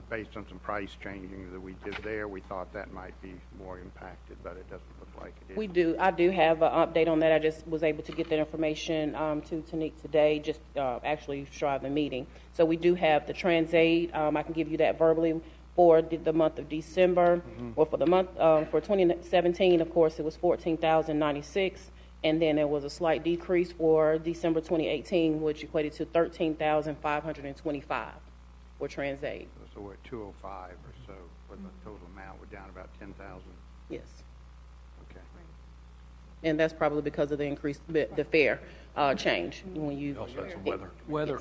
based on some price changing that we did there, we thought that might be more impacted, but it doesn't look like it is. I do have an update on that. I just was able to get that information to Tanique today, just actually short of the meeting. So we do have the Transaid. I can give you that verbally for the month of December. Or for the month, for 2017, of course, it was $14,096. And then there was a slight decrease for December 2018, which equated to $13,525 for Transaid. So we're at 205 or so for the total amount. We're down about 10,000. Yes. Okay. And that's probably because of the increased the fare change. When you Also had some weather. Weather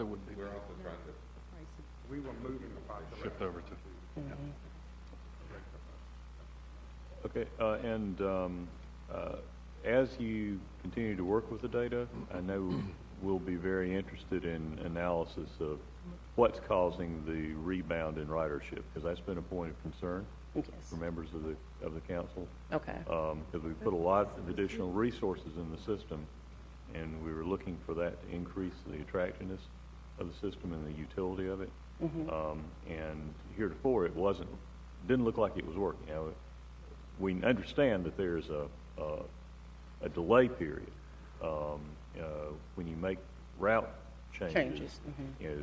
would be. We're also trying to. We were moving the Shift over to. Okay, as you continue to work with the data, I know we'll be very interested in analysis of what's causing the rebound in ridership, because that's been a point of concern for members of the council. Okay. Because we put a lot of additional resources in the system, and we were looking for that to increase the attractiveness of the system and the utility of it. And heretofore, didn't look like it was working. we understand that there's a delay period when you make route changes. You know,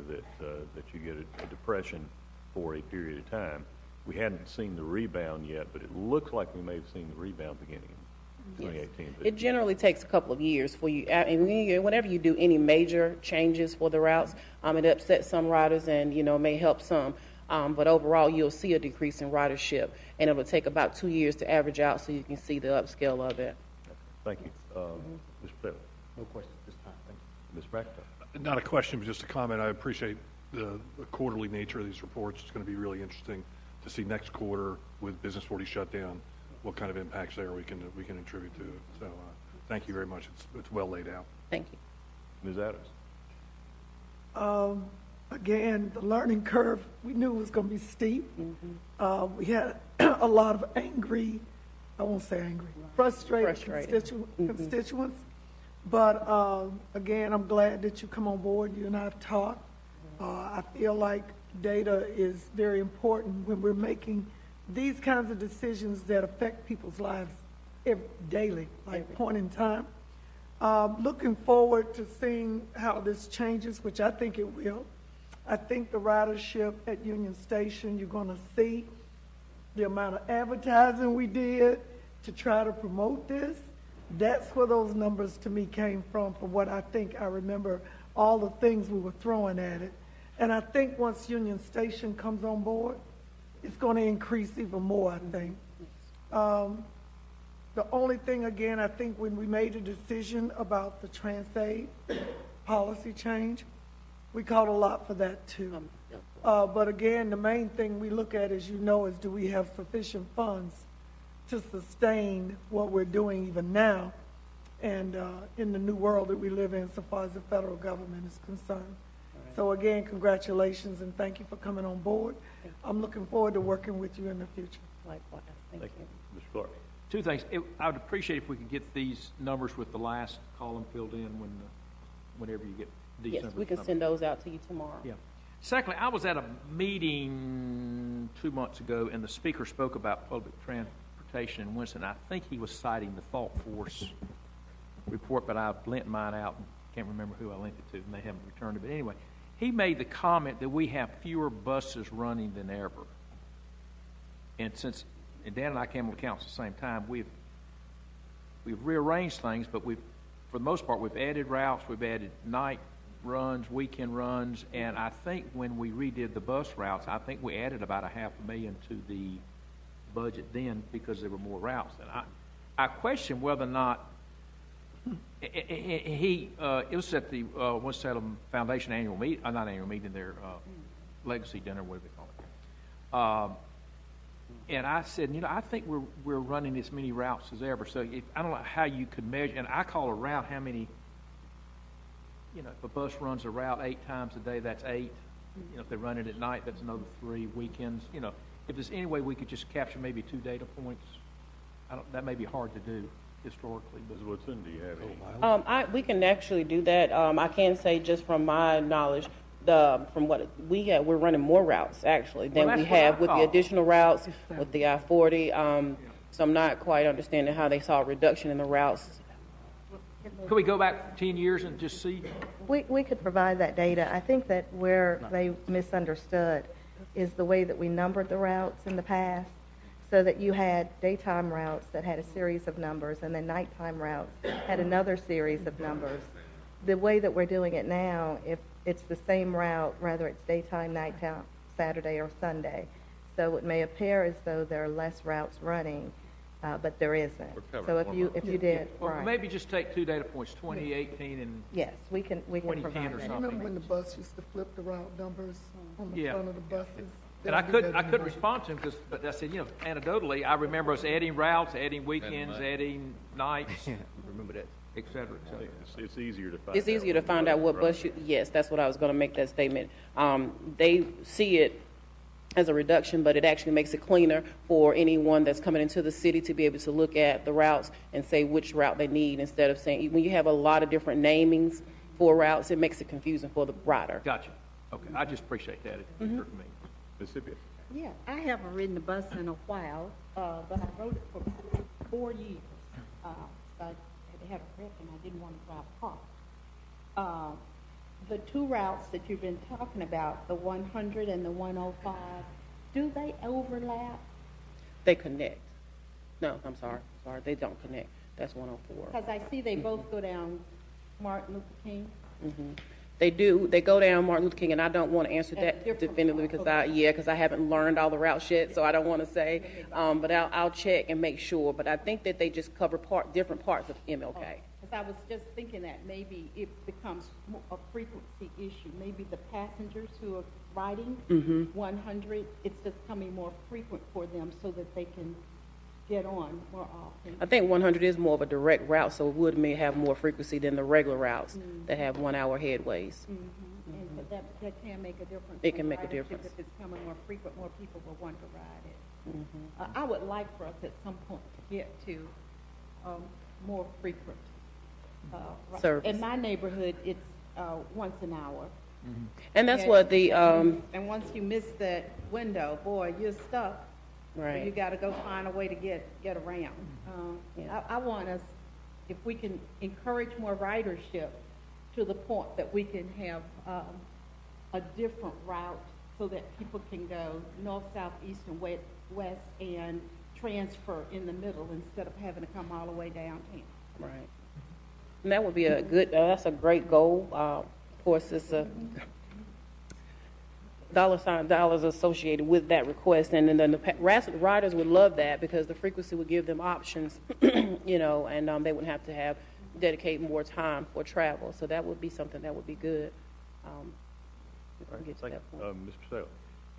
that you get a depression for a period of time. We hadn't seen the rebound yet, but it looks like we may have seen the rebound beginning in 2018. It generally takes a couple of years for you, and whenever you do any major changes for the routes, it upsets some riders and, may help some. But overall, you'll see a decrease in ridership, and it will take about 2 years to average out so you can see the upscale of it. Thank you. Mr. Taylor? No questions this time. Thank you. Ms. McIntyre? Not a question, but just a comment. I appreciate the quarterly nature of these reports. It's going to be really interesting to see next quarter with Business 40 shut down, what kind of impacts there we can attribute to it. So thank you very much. It's well laid out. Thank you. Ms. Adams? Again, the learning curve, we knew it was going to be steep. We had a lot of angry, I won't say angry, frustrated. Constituents. But again, I'm glad that you come on board. You and I have talked. I feel like data is very important when we're making these kinds of decisions that affect people's lives daily, like point in time. Looking forward to seeing how this changes, which I think it will. I think the ridership at Union Station, you're going to see the amount of advertising we did to try to promote this. That's where those numbers to me came from what I think I remember, all the things we were throwing at it. And I think once Union Station comes on board, it's going to increase even more, I think. The only thing, again, I think when we made a decision about the TransAid policy change, we caught a lot for that too. But again, the main thing we look at, as you know, is do we have sufficient funds to sustain what we're doing even now and in the new world that we live in so far as the federal government is concerned. So again, congratulations and thank you for coming on board. I'm looking forward to working with you in the future. Likewise. Thank you. Mr. Clark? Two things. I would appreciate if we could get these numbers with the last column filled in whenever you get these numbers. Yes, we can send those out to you tomorrow. Yeah. Secondly, I was at a meeting 2 months ago, and the speaker spoke about public transportation in Winston. I think he was citing the Thought Force report, but I lent mine out and can't remember who I lent it to, and they haven't returned it. But anyway, he made the comment that we have fewer buses running than ever. And Dan and I came on the council at the same time, we've rearranged things, but for the most part, we've added routes, we've added night runs, weekend runs, and I think when we redid the bus routes, I think we added about $500,000 to the budget then because there were more routes. And I question whether or not it was at the Winston-Salem Foundation annual meeting, not annual meeting, their legacy dinner, whatever they call it. And I said, I think we're running as many routes as ever. So I don't know how you could measure, and I call a route how many, if a bus runs a route 8 times a day, that's 8. If they run it at night, that's another 3 weekends. If there's any way we could just capture maybe 2 data points, that may be hard to do historically. Ms. Woodson, do you have any? We can actually do that. I can say just from my knowledge, from what we have, we're running more routes actually than we have with the additional routes with the I-40. So I'm not quite understanding how they saw a reduction in the routes. Could we go back 10 years and just see? We could provide that data. I think that where they misunderstood is the way that we numbered the routes in the past, so that you had daytime routes that had a series of numbers and then nighttime routes had another series of numbers. The way that we're doing it now, if it's the same route, whether it's daytime, nighttime, Saturday or Sunday, so it may appear as though there are less routes running, but there isn't. So if you did, right. Maybe just take 2 data points, 2018 and yes, we can 2010 provide or that. something. Remember when the bus used to flip the route numbers on the front of the buses? And I couldn't respond to him but I said, anecdotally, I remember us adding routes, adding weekends, adding nights. Remember that. Et cetera, et cetera. It's easier to find out. It's easier to find out what bus yes, that's what I was going to make that statement. They see it as a reduction, but it actually makes it cleaner for anyone that's coming into the city to be able to look at the routes and say which route they need instead of saying, when you have a lot of different namings for routes, it makes it confusing for the rider. Gotcha. Okay, I just appreciate that. It occurred to me. Mississippi. Yeah, I haven't ridden the bus in a while, but I rode it for about 4 years. I had a wreck and I didn't want to drive a car. The two routes that you've been talking about, the 100 and the 105, do they overlap? They connect. No, I'm sorry, they don't connect. That's 104. Because I see they both go down Martin Luther King. Mm-hmm. They do. They go down Martin Luther King, and I don't want to answer that definitively because I haven't learned all the routes yet, so I don't want to say. But I'll check and make sure. But I think that they just cover different parts of MLK. Because I was just thinking that maybe it becomes a frequency issue. Maybe the passengers who are riding 100, it's just becoming more frequent for them so that they can get on more often. I think 100 is more of a direct route, so it may have more frequency than the regular routes that have 1 hour headways. And that can make a difference. It can make a difference. If it's becoming more frequent, more people will want to ride it. I would like for us at some point to get to more frequent service. In my neighborhood, it's once an hour. And that's what the... and once you miss that window, boy, you're stuck. Right. You got to go find a way to get around. I want us, if we can encourage more ridership to the point that we can have a different route so that people can go north, south, east, and west and transfer in the middle instead of having to come all the way downtown. Right. And that would be a good, that's a great goal. Of course, it's a dollars associated with that request, and then the riders would love that because the frequency would give them options, and they wouldn't have to dedicate more time for travel. So that would be something that would be good. Get to that point. Mr.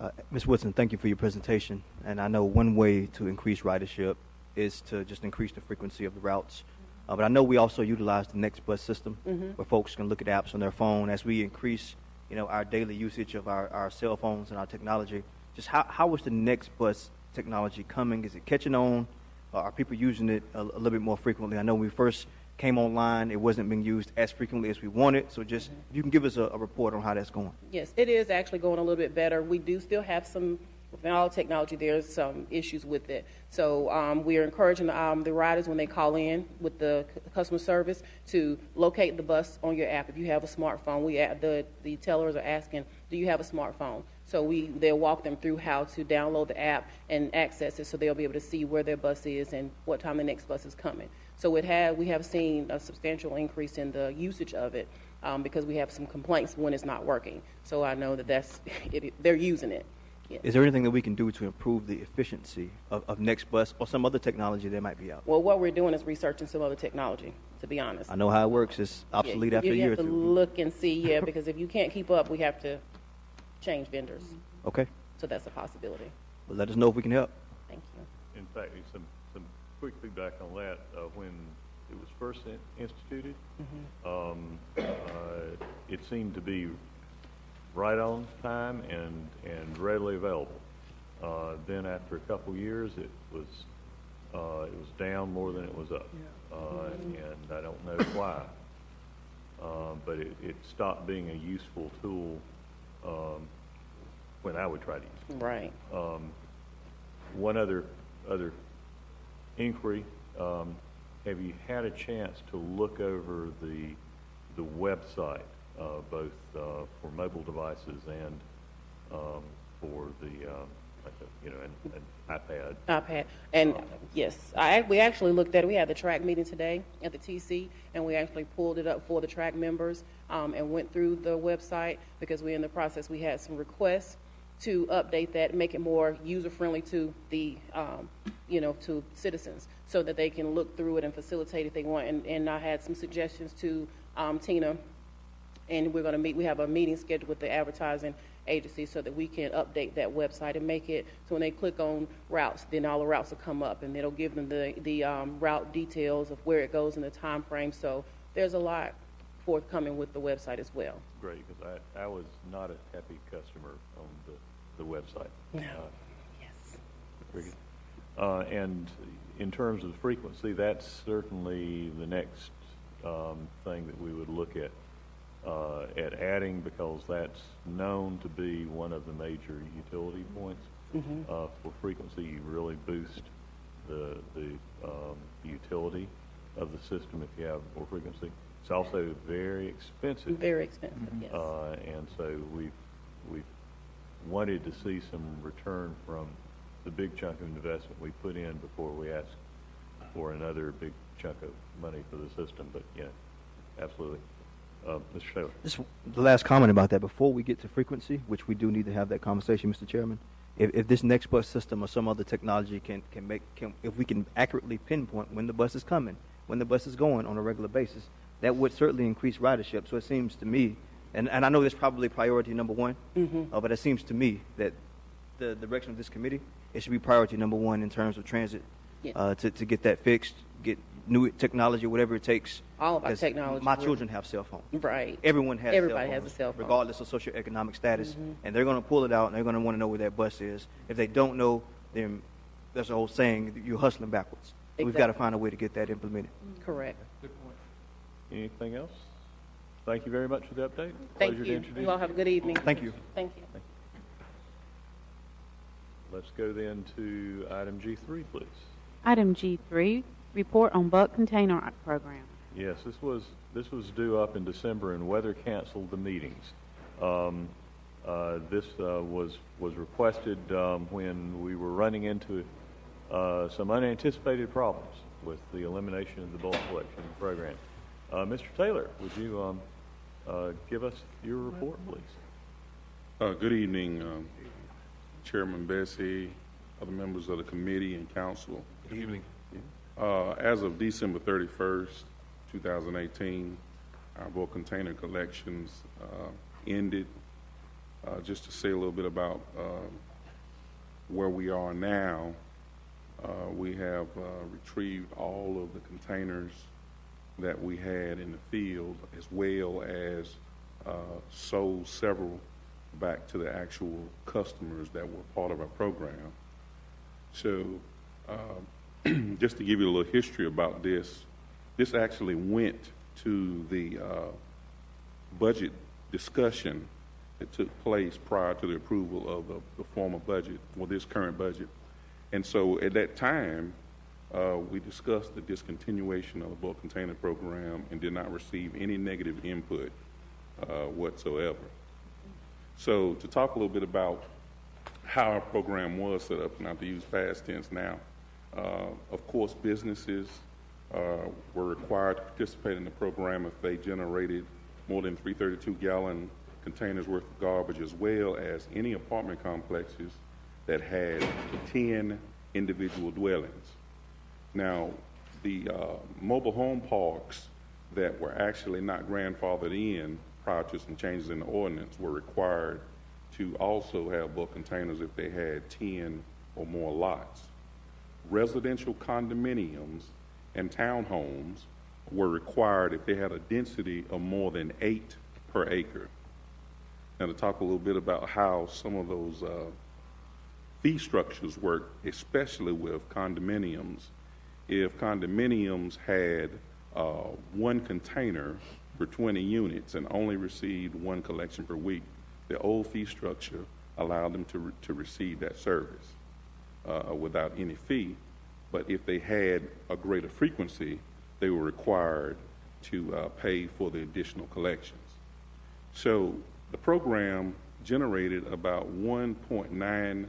Salem. Ms. Woodson, thank you for your presentation. And I know one way to increase ridership is to just increase the frequency of the routes. But I know we also utilize the Next Bus system, where folks can look at apps on their phone as we increase our daily usage of our cell phones and our technology. Just how is the Next Bus technology coming? Is it catching on? Are people using it a little bit more frequently? I know when we first came online, it wasn't being used as frequently as we wanted. So just if you can give us a report on how that's going. Yes, it is actually going a little bit better. We do still have with all technology, there's some issues with it. So we are encouraging the riders when they call in with the customer service to locate the bus on your app. If you have a smartphone, the tellers are asking, do you have a smartphone? So they'll walk them through how to download the app and access it so they'll be able to see where their bus is and what time the next bus is coming. So we have seen a substantial increase in the usage of it because we have some complaints when it's not working. So I know that they're using it. Yes. Is there anything that we can do to improve the efficiency of Next Bus or some other technology that might be out? Well, what we're doing is researching some other technology, to be honest. I know how it works. It's obsolete after a year or two. You have to look and see, because if you can't keep up, we have to change vendors. Okay. So that's a possibility. Well, let us know if we can help. Thank you. In fact, some quick feedback on that. When it was first instituted, it seemed to be right on time and readily available. Then after a couple of years, it was down more than it was up, and I don't know why. But it stopped being a useful tool when I would try to use it. Right. One other inquiry: have you had a chance to look over the website? Both for mobile devices and for the an iPad. iPad, and yes, we actually looked at it. We had the track meeting today at the TC, and we actually pulled it up for the track members and went through the website because we're in the process. We had some requests to update that, make it more user friendly to the to citizens, so that they can look through it and facilitate if they want. And I had some suggestions to Tina. And we're going to meet. We have a meeting scheduled with the advertising agency so that we can update that website and make it so when they click on routes, then all the routes will come up, and it'll give them the route details of where it goes in the time frame. So there's a lot forthcoming with the website as well. Great, because I was not a happy customer on the website. No. Yes. Very good. And in terms of frequency, that's certainly the next thing that we would look at adding, because that's known to be one of the major utility points. For frequency, you really boost the utility of the system if you have more frequency. It's also very expensive. Very expensive, yes. And so we've wanted to see some return from the big chunk of investment we put in before we ask for another big chunk of money for the system. But yeah, absolutely. Mr. Taylor. Just the last comment about that before we get to frequency, which we do need to have that conversation, Mr. Chairman. If this next bus system or some other technology if we can accurately pinpoint when the bus is coming, when the bus is going on a regular basis, that would certainly increase ridership. So it seems to me, and I know that's probably priority number one, but it seems to me that the direction of this committee, it should be priority number one in terms of transit, to get that fixed, get new technology, whatever it takes. All of our technology. My children have cell phones. Right. Everybody has a cell phone. regardless of socioeconomic status, and they're going to pull it out, and they're going to want to know where that bus is. If they don't know, then there's a whole saying, you're hustling backwards. So we've got to find a way to get that implemented. Correct. Good point. Anything else? Thank you very much for the update. Thank Pleasure to you. introduce You all have a good evening. Thank you. Thank you. Let's go then to item G3, please. Item G3, report on bulk container program. Yes, this was due up in December, and weather canceled the meetings. This was requested when we were running into some unanticipated problems with the elimination of the bulk collection program. Mr. Taylor, would you give us your report, please? Good evening, Chairman Bessie, other members of the committee and council. Good evening. As of December 31st, 2018, our bulk container collections ended. Just to say a little bit about where we are now, we have retrieved all of the containers that we had in the field, as well as sold several back to the actual customers that were part of our program. So just to give you a little history about this actually went to the budget discussion that took place prior to the approval of the former budget, or this current budget. And so at that time, we discussed the discontinuation of the bulk container program and did not receive any negative input whatsoever. So to talk a little bit about how our program was set up, not to use past tense now, of course businesses were required to participate in the program if they generated more than 332-gallon containers worth of garbage, as well as any apartment complexes that had 10 individual dwellings. Now, the mobile home parks that were actually not grandfathered in prior to some changes in the ordinance were required to also have bulk containers if they had 10 or more lots. Residential condominiums and townhomes were required if they had a density of more than 8 per acre. Now, to talk a little bit about how some of those fee structures work, especially with condominiums. If condominiums had one container for 20 units and only received one collection per week, the old fee structure allowed them to receive that service without any fee. But if they had a greater frequency, they were required to pay for the additional collections. So the program generated about 1.9,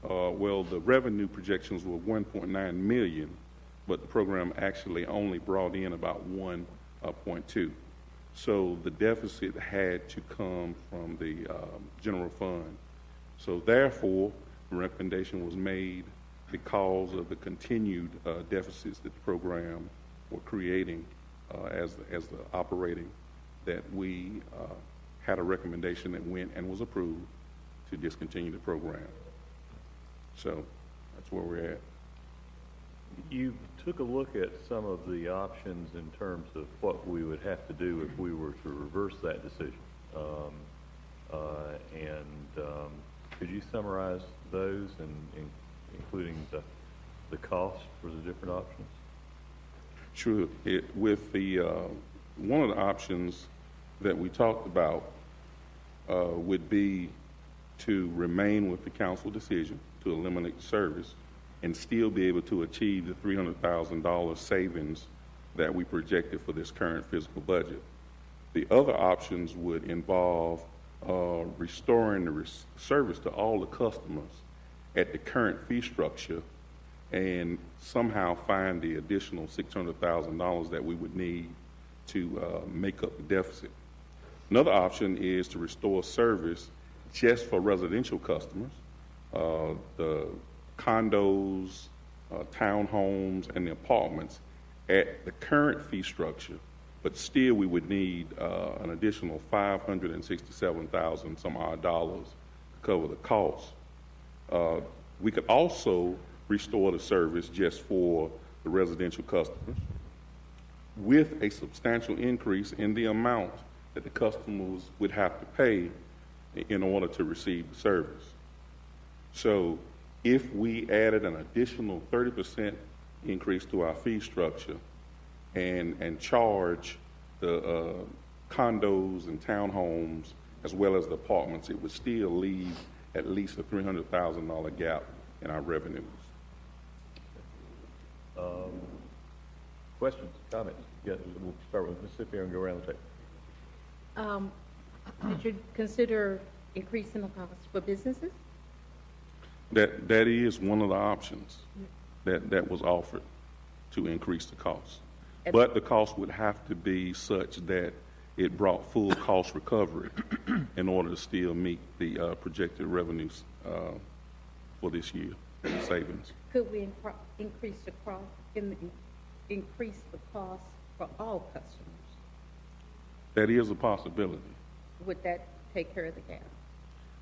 the revenue projections were 1.9 million, but the program actually only brought in about 1.2. So the deficit had to come from the general fund. So therefore, the recommendation was made because of the continued deficits that the program were creating as the operating, that we had a recommendation that went and was approved to discontinue the program. So that's where we're at. You took a look at some of the options in terms of what we would have to do if we were to reverse that decision. Could you summarize those, and including the cost for the different options? Sure. With the one of the options that we talked about would be to remain with the council decision to eliminate service and still be able to achieve the $300,000 savings that we projected for this current fiscal budget. The other options would involve restoring the service to all the customers at the current fee structure and somehow find the additional $600,000 that we would need to make up the deficit. Another option is to restore service just for residential customers, the condos, townhomes, and the apartments at the current fee structure, but still we would need an additional $567,000 some odd dollars to cover the cost. We could also restore the service just for the residential customers with a substantial increase in the amount that the customers would have to pay in order to receive the service. So if we added an additional 30% increase to our fee structure and charge the condos and townhomes as well as the apartments, it would still leave at least a $300,000 gap in our revenues. Questions, comments? Yeah, we'll start with Mississippi and go around the table. Did you consider increasing the cost for businesses? That is one of the options that was offered to increase the cost. But the cost would have to be such that it brought full cost recovery in order to still meet the projected revenues for this year, savings. Could we increase the cost for all customers? That is a possibility. Would that take care of the gap?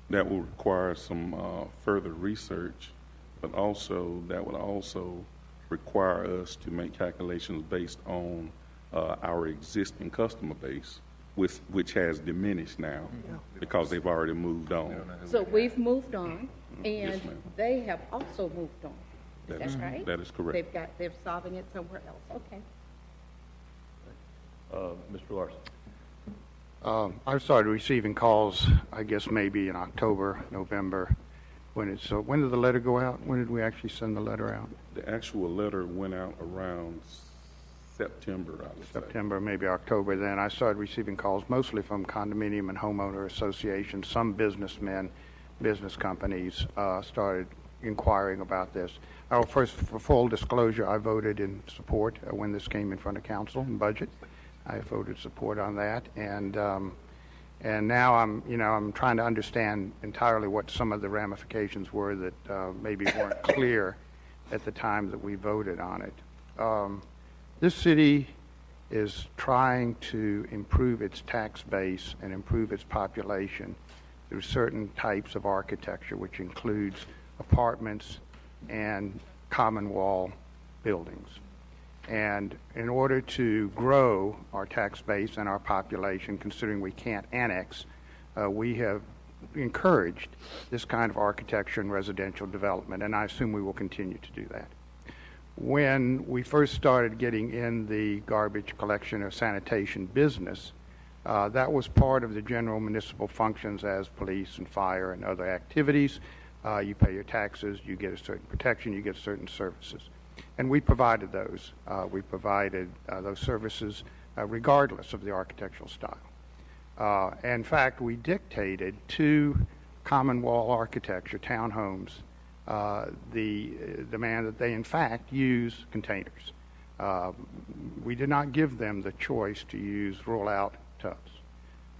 That will require some further research, but also that would also require us to make calculations based on our existing customer base, which has diminished now because they've already moved on. So we've moved on, and they have also moved on. Is that right? That is correct. They're solving it somewhere else. Okay. Mr. Larson. I started receiving calls, I guess maybe in October, November. When did the letter go out? When did we actually send the letter out? The actual letter went out around September, I would say. September, maybe October. Then I started receiving calls mostly from condominium and homeowner associations. Some businessmen, business companies started inquiring about this. First, for full disclosure, I voted in support when this came in front of council and budget. I voted support on that, and now I'm trying to understand entirely what some of the ramifications were that maybe weren't clear at the time that we voted on it. This city is trying to improve its tax base and improve its population through certain types of architecture, which includes apartments and common wall buildings. And in order to grow our tax base and our population, considering we can't annex, we have encouraged this kind of architecture and residential development, and I assume we will continue to do that. When we first started getting in the garbage collection or sanitation business, that was part of the general municipal functions as police and fire and other activities. You pay your taxes, you get a certain protection, you get certain services. And we provided those. We provided those services regardless of the architectural style. In fact, we dictated to common wall architecture, townhomes, the demand that they in fact use containers. We did not give them the choice to use roll-out tubs.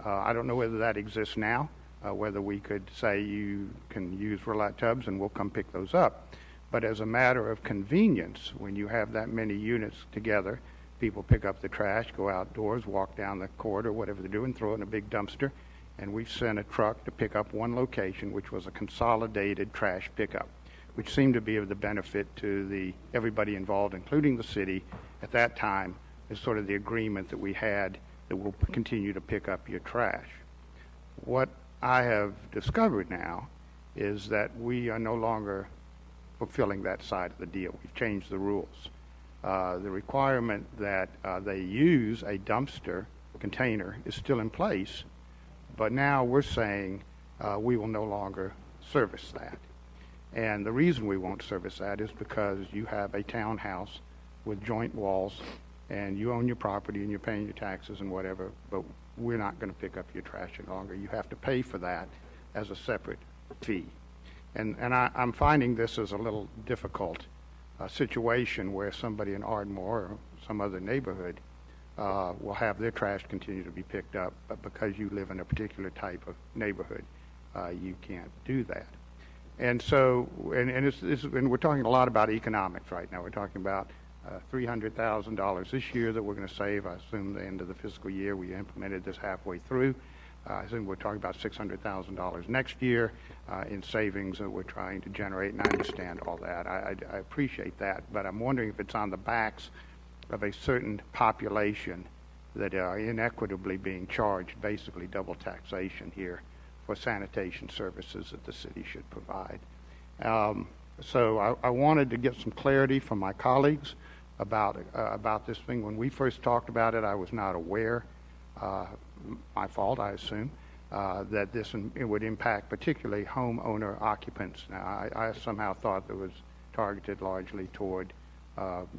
I don't know whether that exists now, whether we could say you can use roll-out tubs and we'll come pick those up. But as a matter of convenience, when you have that many units together, people pick up the trash, go outdoors, walk down the corridor, whatever they're doing, throw it in a big dumpster, and we've sent a truck to pick up one location, which was a consolidated trash pickup, which seemed to be of the benefit to everybody involved, including the city. At that time, is sort of the agreement that we had that we'll continue to pick up your trash. What I have discovered now is that we are no longer fulfilling that side of the deal. We've changed the rules. The requirement that they use a dumpster container is still in place, but now we're saying we will no longer service that. And the reason we won't service that is because you have a townhouse with joint walls, and you own your property and you're paying your taxes and whatever, but we're not going to pick up your trash any longer. You have to pay for that as a separate fee. And I'm finding this as a little difficult situation where somebody in Ardmore or some other neighborhood will have their trash continue to be picked up, but because you live in a particular type of neighborhood, you can't do that. And so, and we're talking a lot about economics right now. We're talking about $300,000 this year that we're going to save. I assume the end of the fiscal year. We implemented this halfway through. I think we're talking about $600,000 next year in savings that we're trying to generate, and I understand all that. I appreciate that, but I'm wondering if it's on the backs of a certain population that are inequitably being charged basically double taxation here for sanitation services that the city should provide. So I wanted to get some clarity from my colleagues about this thing. When we first talked about it, I was not aware, my fault, I assume, that it would impact particularly homeowner occupants. Now, I somehow thought it was targeted largely toward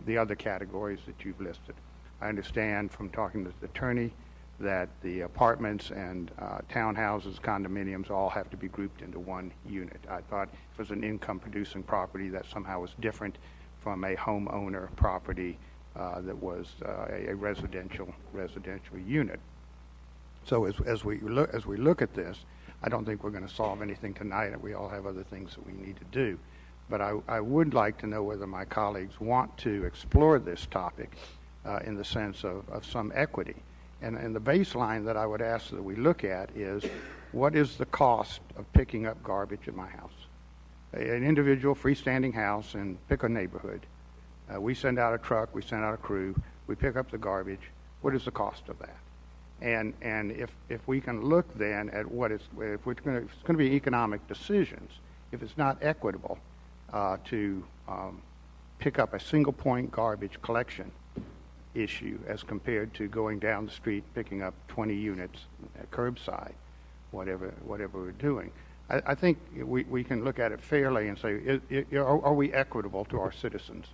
the other categories that you've listed. I understand from talking to the attorney that the apartments and townhouses, condominiums all have to be grouped into one unit. I thought if it was an income-producing property that somehow was different from a homeowner property that was a residential unit. So as we look at this, I don't think we're going to solve anything tonight. We all have other things that we need to do. But I would like to know whether my colleagues want to explore this topic in the sense of some equity. And the baseline that I would ask that we look at is, what is the cost of picking up garbage at my house? An individual freestanding house in pick a neighborhood. We send out a truck, we send out a crew, we pick up the garbage. What is the cost of that? And if we can look then at if it's going to be economic decisions, if it's not equitable to pick up a single point garbage collection issue as compared to going down the street picking up 20 units at curbside, whatever we're doing. I think we can look at it fairly and say, are we equitable to our citizens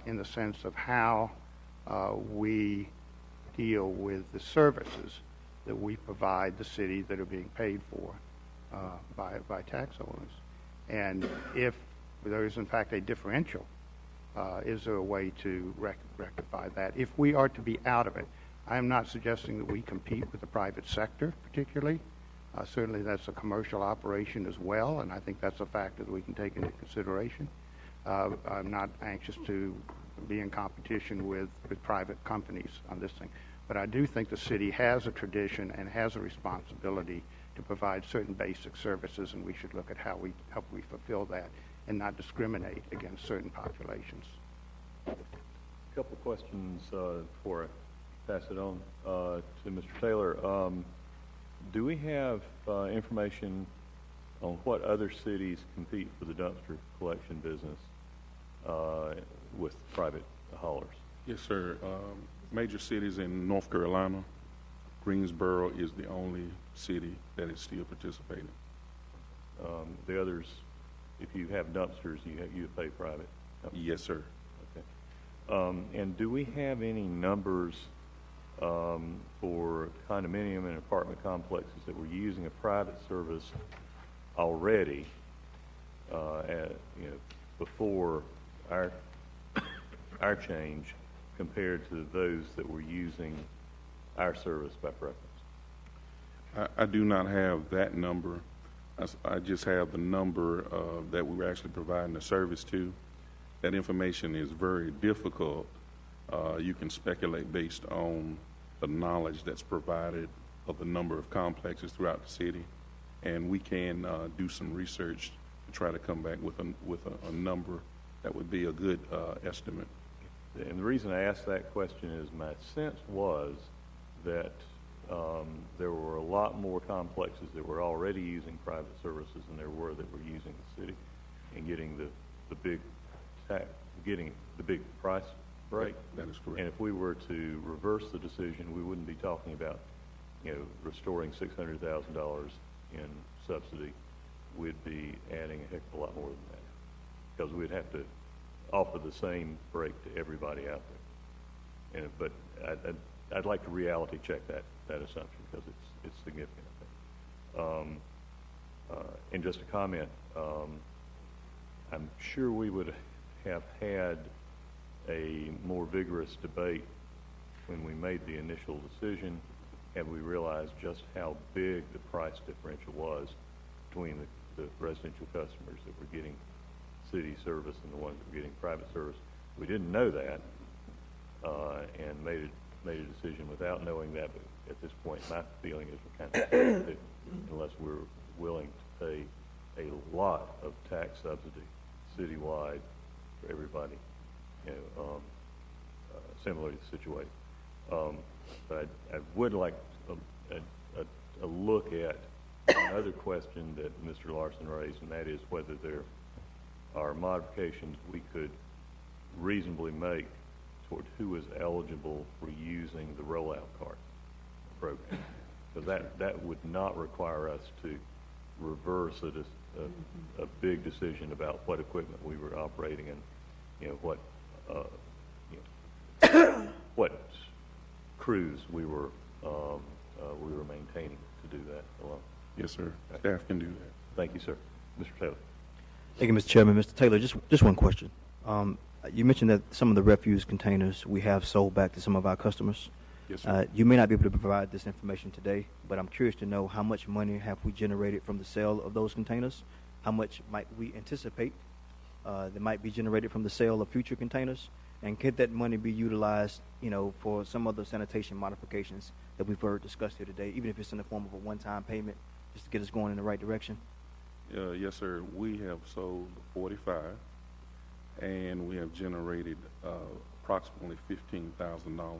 in the sense of how we deal with the services that we provide the city that are being paid for by tax owners? And if there is in fact a differential, is there a way to rectify that if we are to be out of it? I am not suggesting that we compete with the private sector particularly. Certainly that's a commercial operation as well, and I think that's a factor that we can take into consideration. I'm not anxious to be in competition with private companies on this thing. But I do think the city has a tradition and has a responsibility to provide certain basic services, and we should look at how we fulfill that and not discriminate against certain populations. A couple of questions before I pass it on to Mr. Taylor. Do we have information on what other cities compete for the dumpster collection business with private haulers? Yes, sir. Major cities in North Carolina, Greensboro is the only city that is still participating. The others, if you have dumpsters, you pay private? Yes, sir. Okay. And do we have any numbers for condominium and apartment complexes that were using a private service already before our change compared to those that were using our service by preference? I do not have that number. I just have the number that we were actually providing the service to. That information is very difficult. You can speculate based on the knowledge that's provided of the number of complexes throughout the city, and we can do some research to try to come back with a number that would be a good estimate. And the reason I asked that question is my sense was that there were a lot more complexes that were already using private services than there were that were using the city and getting the big price break. That is correct. And if we were to reverse the decision, we wouldn't be talking about restoring $600,000 in subsidy we'd be adding a heck of a lot more than that, because we'd have to offer the same break to everybody out there. But I'd like to reality check that assumption, because it's significant, I think. And just a comment, I'm sure we would have had a more vigorous debate when we made the initial decision had we realized just how big the price differential was between the residential customers that were getting city service and the ones that were getting private service. We didn't know that, and made a decision without knowing that. But at this point, my feeling is we're kind of stuck to, unless we're willing to pay a lot of tax subsidy citywide for everybody, similarly situated. But I would like a look at another question that Mr. Larson raised, and that is whether there are modifications we could reasonably make toward who is eligible for using the rollout cart program. Because that would not require us to reverse a big decision about what equipment we were operating and what crews we were maintaining to do that alone. Yes, sir. Staff can do that. Thank you, sir. Mr. Taylor. Thank you, Mr. Chairman. Mr. Taylor, just one question. You mentioned that some of the refuse containers we have sold back to some of our customers. Yes, sir. You may not be able to provide this information today, but I'm curious to know how much money have we generated from the sale of those containers? How much might we anticipate that might be generated from the sale of future containers? And could that money be utilized, for some of the sanitation modifications that we've heard discussed here today, even if it's in the form of a one-time payment, just to get us going in the right direction? Yes, sir. We have sold 45, and we have generated approximately $15,000.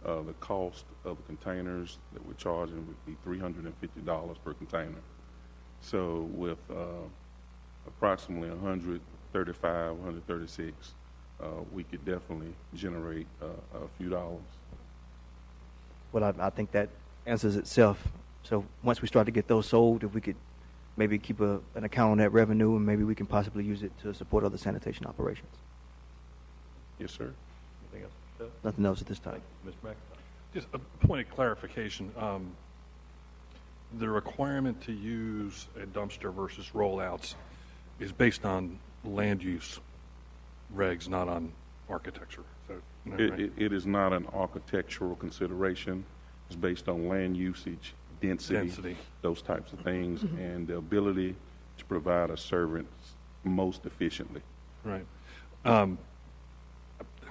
The cost of the containers that we're charging would be $350 per container. So with approximately 135, 136, we could definitely generate a few dollars. Well, I think that answers itself. So once we start to get those sold, if we could maybe keep an account on that revenue, and maybe we can possibly use it to support other sanitation operations. Yes, sir. Anything else? Sir? Nothing else at this time. Mr. McIntyre. Just a point of clarification. The requirement to use a dumpster versus rollouts is based on land use regs, not on architecture. So, right? It is not an architectural consideration. It's based on land usage, density. Those types of things, and the ability to provide a service most efficiently. Right.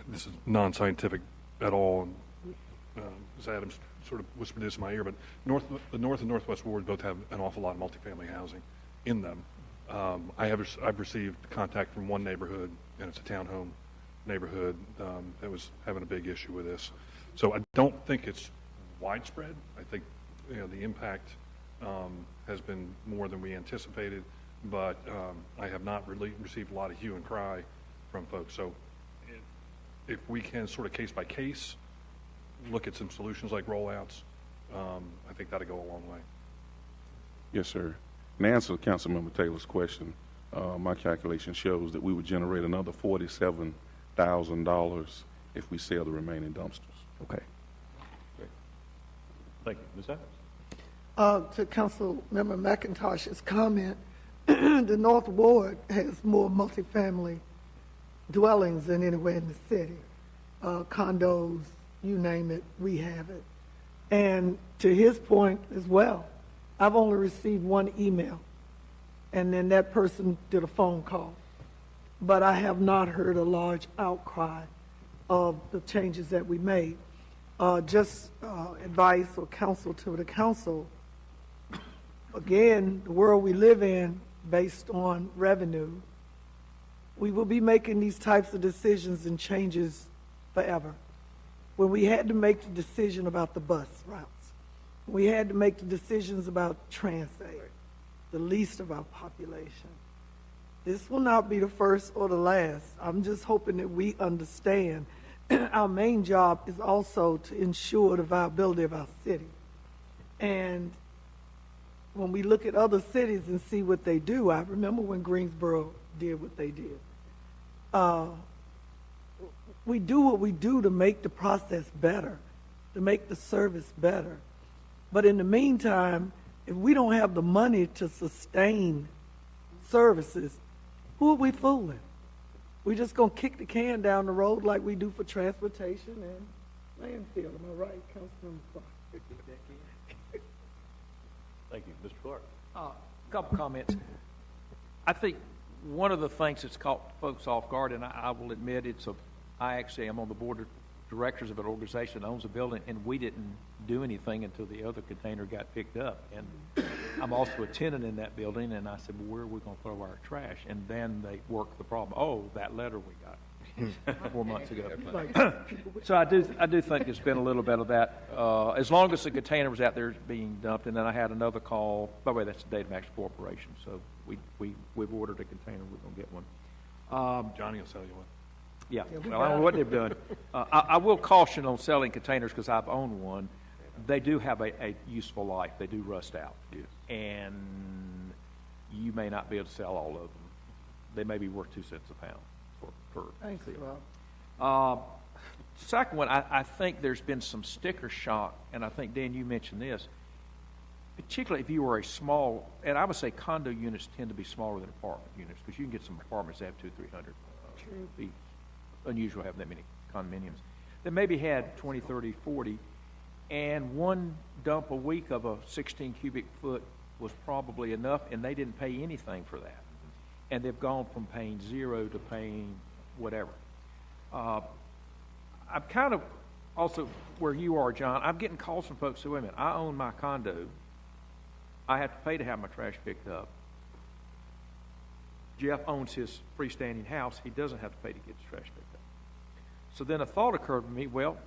This is non-scientific at all. As Adams sort of whispered this in my ear, but the North and Northwest wards both have an awful lot of multifamily housing in them. I've received contact from one neighborhood, and it's a townhome neighborhood that was having a big issue with this. So I don't think it's widespread. I think the impact has been more than we anticipated, but I have not really received a lot of hue and cry from folks. So if we can sort of case by case look at some solutions like rollouts, I think that'll go a long way. Yes, sir. In answer to Councilmember Taylor's question, my calculation shows that we would generate another $47,000 if we sell the remaining dumpsters. Okay. Great. Thank you. Ms. Adams. To Councilmember McIntosh's comment, the North Ward has more multifamily dwellings than anywhere in the city. Condos, you name it, we have it. And to his point as well, I've only received one email, and then that person did a phone call. But I have not heard a large outcry of the changes that we made. Just advice or counsel to the council. Again, the world we live in, based on revenue, we will be making these types of decisions and changes forever. When we had to make the decision about the bus routes, we had to make the decisions about transit, the least of our population. This will not be the first or the last. I'm just hoping that we understand our main job is also to ensure the viability of our city. And when we look at other cities and see what they do, I remember when Greensboro did what they did. We do what we do to make the process better, to make the service better. But in the meantime, if we don't have the money to sustain services, who are we fooling? We're just going to kick the can down the road like we do for transportation and landfill. Am I right, Councilman Clark? Thank you. Mr. Clark. A couple comments. I think one of the things that's caught folks off guard, and I will admit I actually am on the board of directors of an organization that owns a building, and we didn't do anything until the other container got picked up. And I'm also a tenant in that building, and I said, well, where are we going to throw our trash? And then they worked the problem. Oh, that letter we got 4 months ago. So I do think there's been a little bit of that. As long as the container was out there being dumped, and then I had another call. By the way, that's the Datamax Corporation. So we've ordered a container. We're going to get one. Johnny will sell you one. Yeah, well, I don't know what they've done. I will caution on selling containers because I've owned one. They do have a useful life. They do rust out. Yes. And you may not be able to sell all of them. They may be worth 2 cents a pound per Thanks, seal. Rob. Second one, I think there's been some sticker shock, and I think, Dan, you mentioned this, particularly if you were a small, and I would say condo units tend to be smaller than apartment units because you can get some apartments that have 200-300 feet. Unusual to have that many condominiums. That maybe had 20, 30, 40, and one dump a week of a 16 cubic foot was probably enough, and they didn't pay anything for that. And they've gone from paying zero to paying whatever. I'm kind of also where you are, John. I'm getting calls from folks who say, wait a minute, I own my condo. I have to pay to have my trash picked up. Jeff owns his freestanding house. He doesn't have to pay to get his trash picked up. So then a thought occurred to me, well,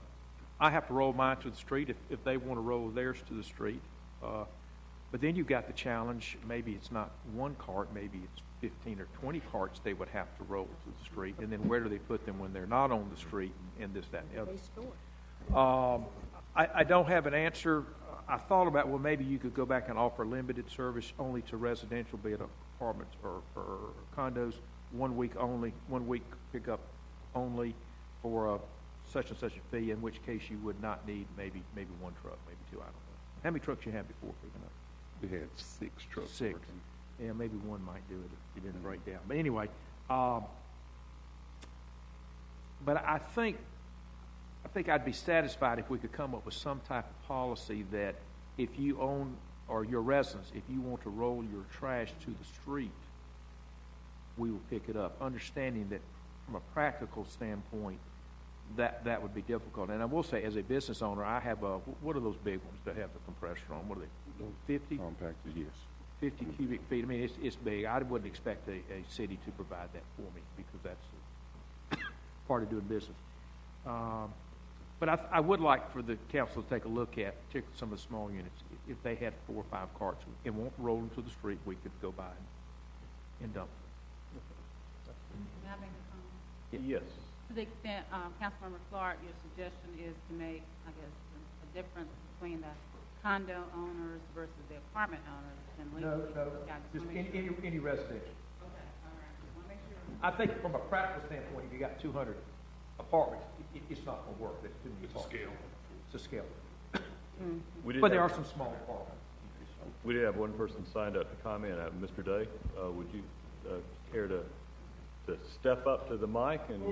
I have to roll mine to the street if they want to roll theirs to the street. But then you've got the challenge, maybe it's not one cart, maybe it's 15 or 20 carts they would have to roll to the street. And then where do they put them when they're not on the street and this, that, and the other? I don't have an answer. I thought about, well, maybe you could go back and offer limited service only to residential, be it apartments or condos, 1 week only, 1 week pickup only for such and such a fee, in which case you would not need maybe one truck, maybe two, I don't know. How many trucks you had before picking up? We had 6 trucks. 6. Working. Yeah, maybe one might do it if it didn't break down. But anyway, but I think I'd be satisfied if we could come up with some type of policy that if you own, or your residents, if you want to roll your trash to the street, we will pick it up, understanding that from a practical standpoint, that would be difficult. And I will say, as a business owner, I have what are those big ones that have the compressor on? What are they, 50? Compacted, yes. 50 cubic feet. I mean, it's big. I wouldn't expect a city to provide that for me because that's part of doing business. But I would like for the council to take a look at, particularly some of the small units, if they had 4 or 5 carts and won't roll them to the street, we could go by and dump them. May I make a comment? Yes. To the extent, Councilmember Clark, your suggestion is to make, I guess, a difference between the condo owners versus the apartment owners. And No, just any residential. Okay, all right. Just want to make sure. I think from a practical standpoint, if you got 200 apartments, it's not going to work. That's too many apartments. It's a scale. But there are some small apartments. We did have one person signed up to comment. Mr. Day, would you care to step up to the mic and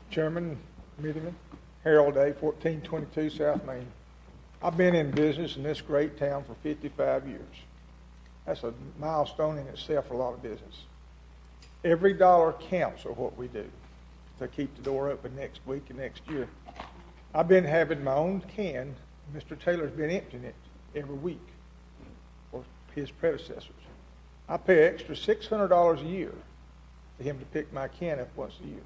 Chairman, Committeeman, Harold Day, 1422 South Main. I've been in business in this great town for 55 years. That's a milestone in itself for a lot of business. Every dollar counts of what we do to keep the door open next week and next year. I've been having my own can. Mr. Taylor's been emptying it every week for his predecessors. I pay extra $600 a year for him to pick my can up once a year.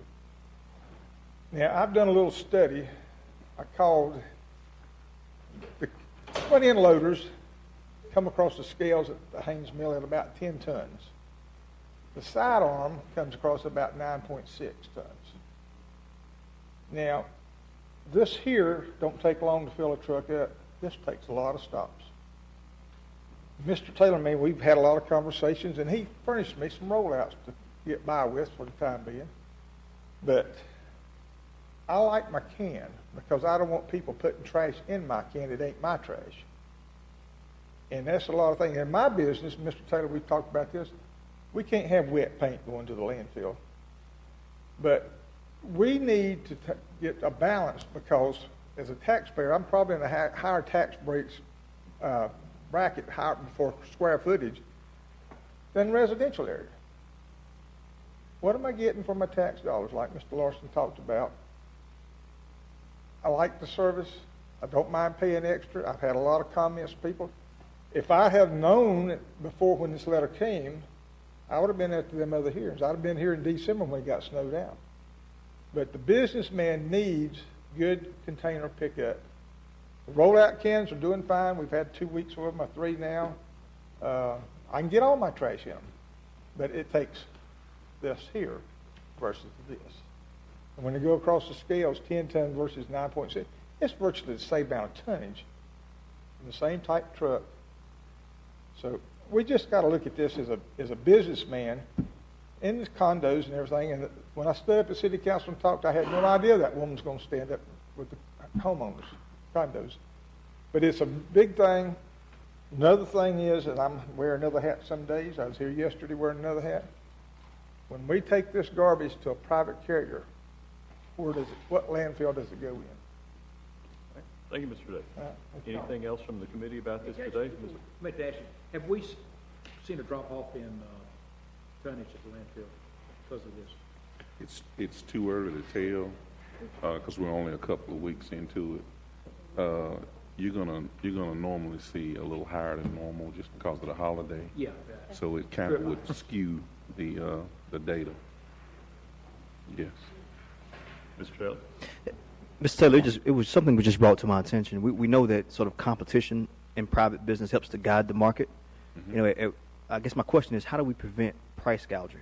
Now, I've done a little study. I called the front end loaders come across the scales at the Haynes Mill at about 10 tons. The side arm comes across about 9.6 tons. Now, This here don't take long to fill a truck up. This takes a lot of stops. Mr. Taylor and me, we've had a lot of conversations, and he furnished me some rollouts to get by with for the time being. But I like my can because I don't want people putting trash in my can that ain't my trash. And that's a lot of things. In my business, Mr. Taylor, we've talked about this, we can't have wet paint going to the landfill. But we need to get a balance because as a taxpayer, I'm probably in a higher tax breaks bracket higher for square footage than residential area. What am I getting for my tax dollars, like Mr. Larson talked about? I like the service. I don't mind paying extra. I've had a lot of comments from people. If I had known before when this letter came, I would have been at them other hearings. I'd have been here in December when it got snowed out. But the businessman needs good container pickup. The rollout cans are doing fine. We've had 2 weeks of them, 3 now. I can get all my trash in them, but it takes this here versus this. And when they go across the scales, 10 ton versus 9.6, it's virtually the same amount of tonnage in the same type truck. So we just got to look at this as a businessman in the condos and everything. And when I stood up at city council and talked, I had no idea that woman's going to stand up with the homeowners, condos. But it's a big thing. Another thing is, and I'm wearing another hat some days. I was here yesterday wearing another hat. When we take this garbage to a private carrier, what landfill does it go in? Thank you, Mr. Day. Anything else from the committee about this today? Let me ask you, have we seen a drop off in tonnage at the landfill because of this? It's too early to tell because we're only a couple of weeks into it. You're gonna normally see a little higher than normal just because of the holiday. Yeah. So it kind of would skew the data. Yes. Mr. Taylor? Mr. Taylor, it was something that just brought to my attention. We know that sort of competition in private business helps to guide the market. Mm-hmm. You know, I guess my question is, how do we prevent price gouging?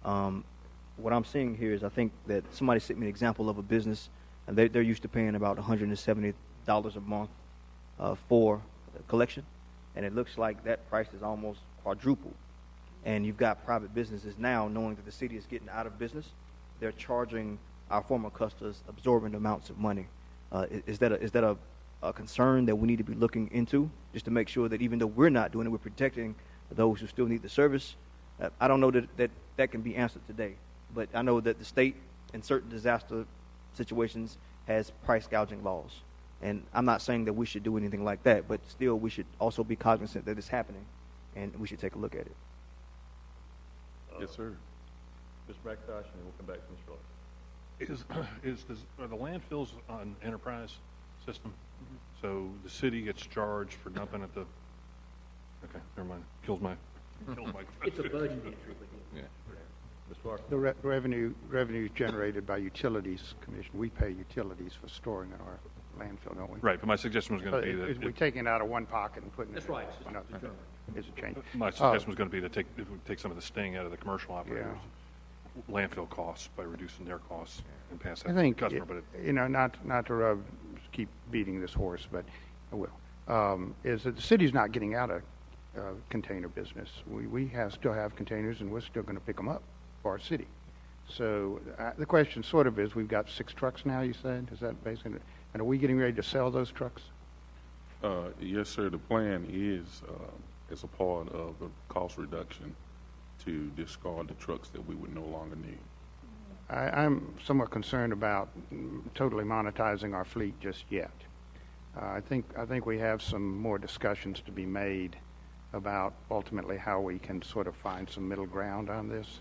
What I'm seeing here is I think that somebody sent me an example of a business, and they're used to paying about $170 a month for collection, and it looks like that price is almost quadrupled. And you've got private businesses now, knowing that the city is getting out of business, they're charging our former customers absorbent amounts of money. Is that a concern that we need to be looking into, just to make sure that even though we're not doing it, we're protecting those who still need the service? I don't know that can be answered today, but I know that the state, in certain disaster situations, has price gouging laws. And I'm not saying that we should do anything like that, but still we should also be cognizant that it's happening, and we should take a look at it. Yes, sir. Mr. McIntosh, and we'll come back to Mr. Lawson. Are the landfills on enterprise system? Mm-hmm. So the city gets charged for dumping at the, okay, never mind, kills my It's a budget entry, but yeah. Mr. Clark? The revenue generated by utilities commission, we pay utilities for storing in our landfill, don't we? Right, but my suggestion was going to be that we're taking it out of one pocket and putting that's it in right. another. It's a change. My suggestion was going to be to take some of the sting out of the commercial operators' landfill costs by reducing their costs and pass that to the customer. But not to keep beating this horse, but I will. Is that the city's not getting out of container business. We still have containers, and we're still going to pick them up for our city. So the question sort of is, we've got 6 trucks now, you said? Is that basically, and are we getting ready to sell those trucks? Yes, sir. The plan is, as a part of the cost reduction, to discard the trucks that we would no longer need. I'm somewhat concerned about totally monetizing our fleet just yet. I think we have some more discussions to be made about ultimately how we can sort of find some middle ground on this.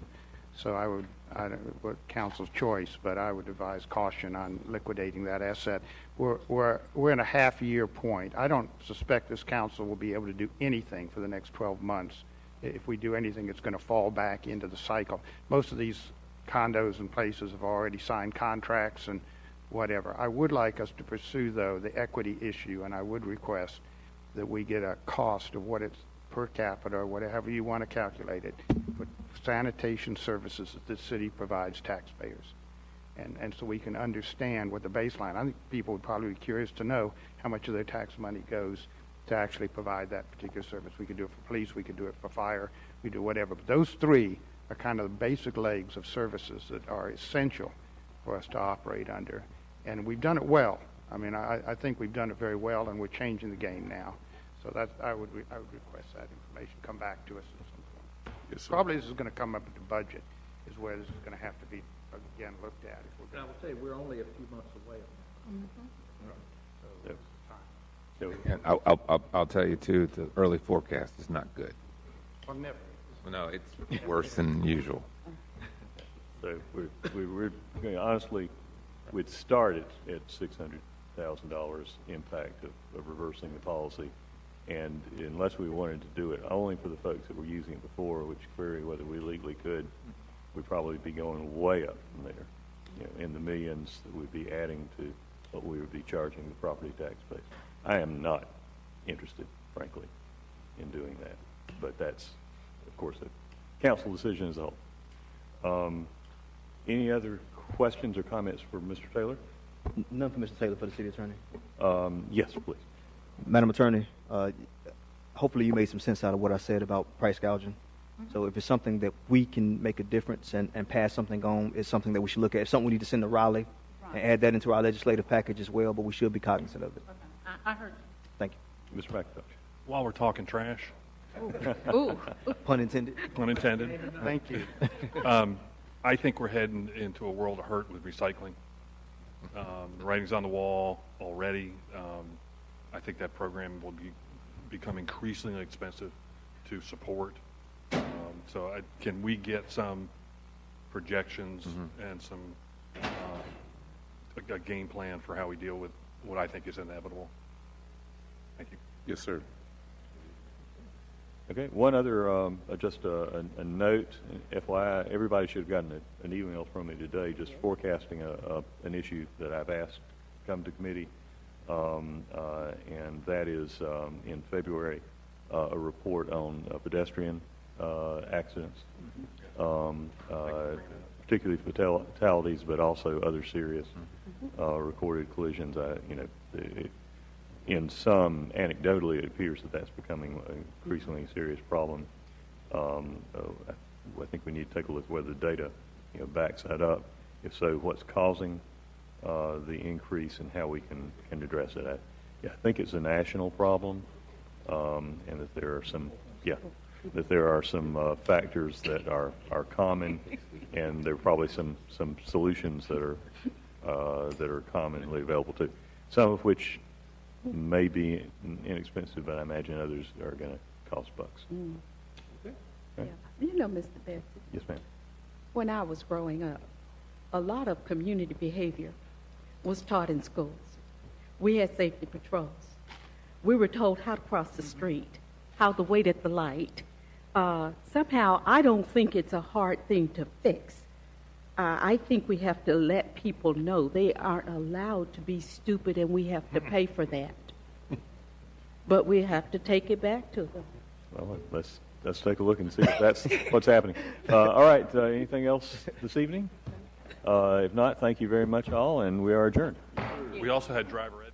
So I don't know council's choice, but I would advise caution on liquidating that asset. We're in a half-year point. I don't suspect this council will be able to do anything for the next 12 months. If we do anything, it's going to fall back into the cycle. Most of these condos and places have already signed contracts and whatever. I would like us to pursue, though, the equity issue, and I would request that we get a cost of what it's per capita or whatever you want to calculate it, but sanitation services that the city provides taxpayers. and so we can understand what the baseline. I think people would probably be curious to know how much of their tax money goes to actually provide that particular service. We could do it for police, we could do it for fire, we do whatever. But those three are kind of the basic legs of services that are essential for us to operate under. And we've done it well. I mean, I think we've done it very well, and we're changing the game now. So that I would request that information come back to us at some point. Yes, sir. Probably this is going to come up at the budget, is where this is going to have to be again looked at. If we're And I will tell you, we're only a few months away. And I'll tell you too, the early forecast is not good. Well, never. No, it's worse than usual. So we're honestly, we'd start at $600,000 impact of reversing the policy. And unless we wanted to do it only for the folks that were using it before, which query whether we legally could, we'd probably be going way up from there, you know, in the millions that we'd be adding to what we would be charging the property tax base. I am not interested, frankly, in doing that. But that's, of course, a council decision as a whole. Any other questions or comments for Mr. Taylor? None for Mr. Taylor, for the city attorney. Yes, please. Madam Attorney, hopefully you made some sense out of what I said about price gouging. So if it's something that we can make a difference and pass something on, it's something that we should look at. It's something we need to send to Raleigh and add that into our legislative package as well, but we should be cognizant of it. Okay. I heard. Thank you. Mr. McIntosh. While we're talking trash. Ooh. Pun intended. Pun intended. Thank you. I think we're heading into a world of hurt with recycling. The writing's on the wall already. I think that program will become increasingly expensive to support. Can we get some projections and some a game plan for how we deal with what I think is inevitable? Thank you. Yes, sir. Okay, one other, just a note, FYI, everybody should have gotten an email from me today just forecasting an issue that I've asked come to committee, and that is in February, a report on pedestrian accidents, particularly fatalities, but also other serious recorded collisions. In some, anecdotally, it appears that that's becoming an increasingly serious problem. I think we need to take a look at whether the data, backs that up. If so, what's causing the increase and how we can address it. I think it's a national problem, and that there are some factors that are common, and there are probably some solutions that are commonly available too. Some of which may be inexpensive, but I imagine others are going to cost bucks. Okay. Yeah. You know, Mr. Betsy. Yes, ma'am. When I was growing up, a lot of community behavior was taught in schools. We had safety patrols. We were told how to cross the street, how to wait at the light. Somehow, I don't think it's a hard thing to fix. I think we have to let people know they aren't allowed to be stupid, and we have to pay for that. But we have to take it back to them. Well, let's take a look and see if that's what's happening. All right, anything else this evening? If not, thank you very much all, and we are adjourned. We also had driver ed.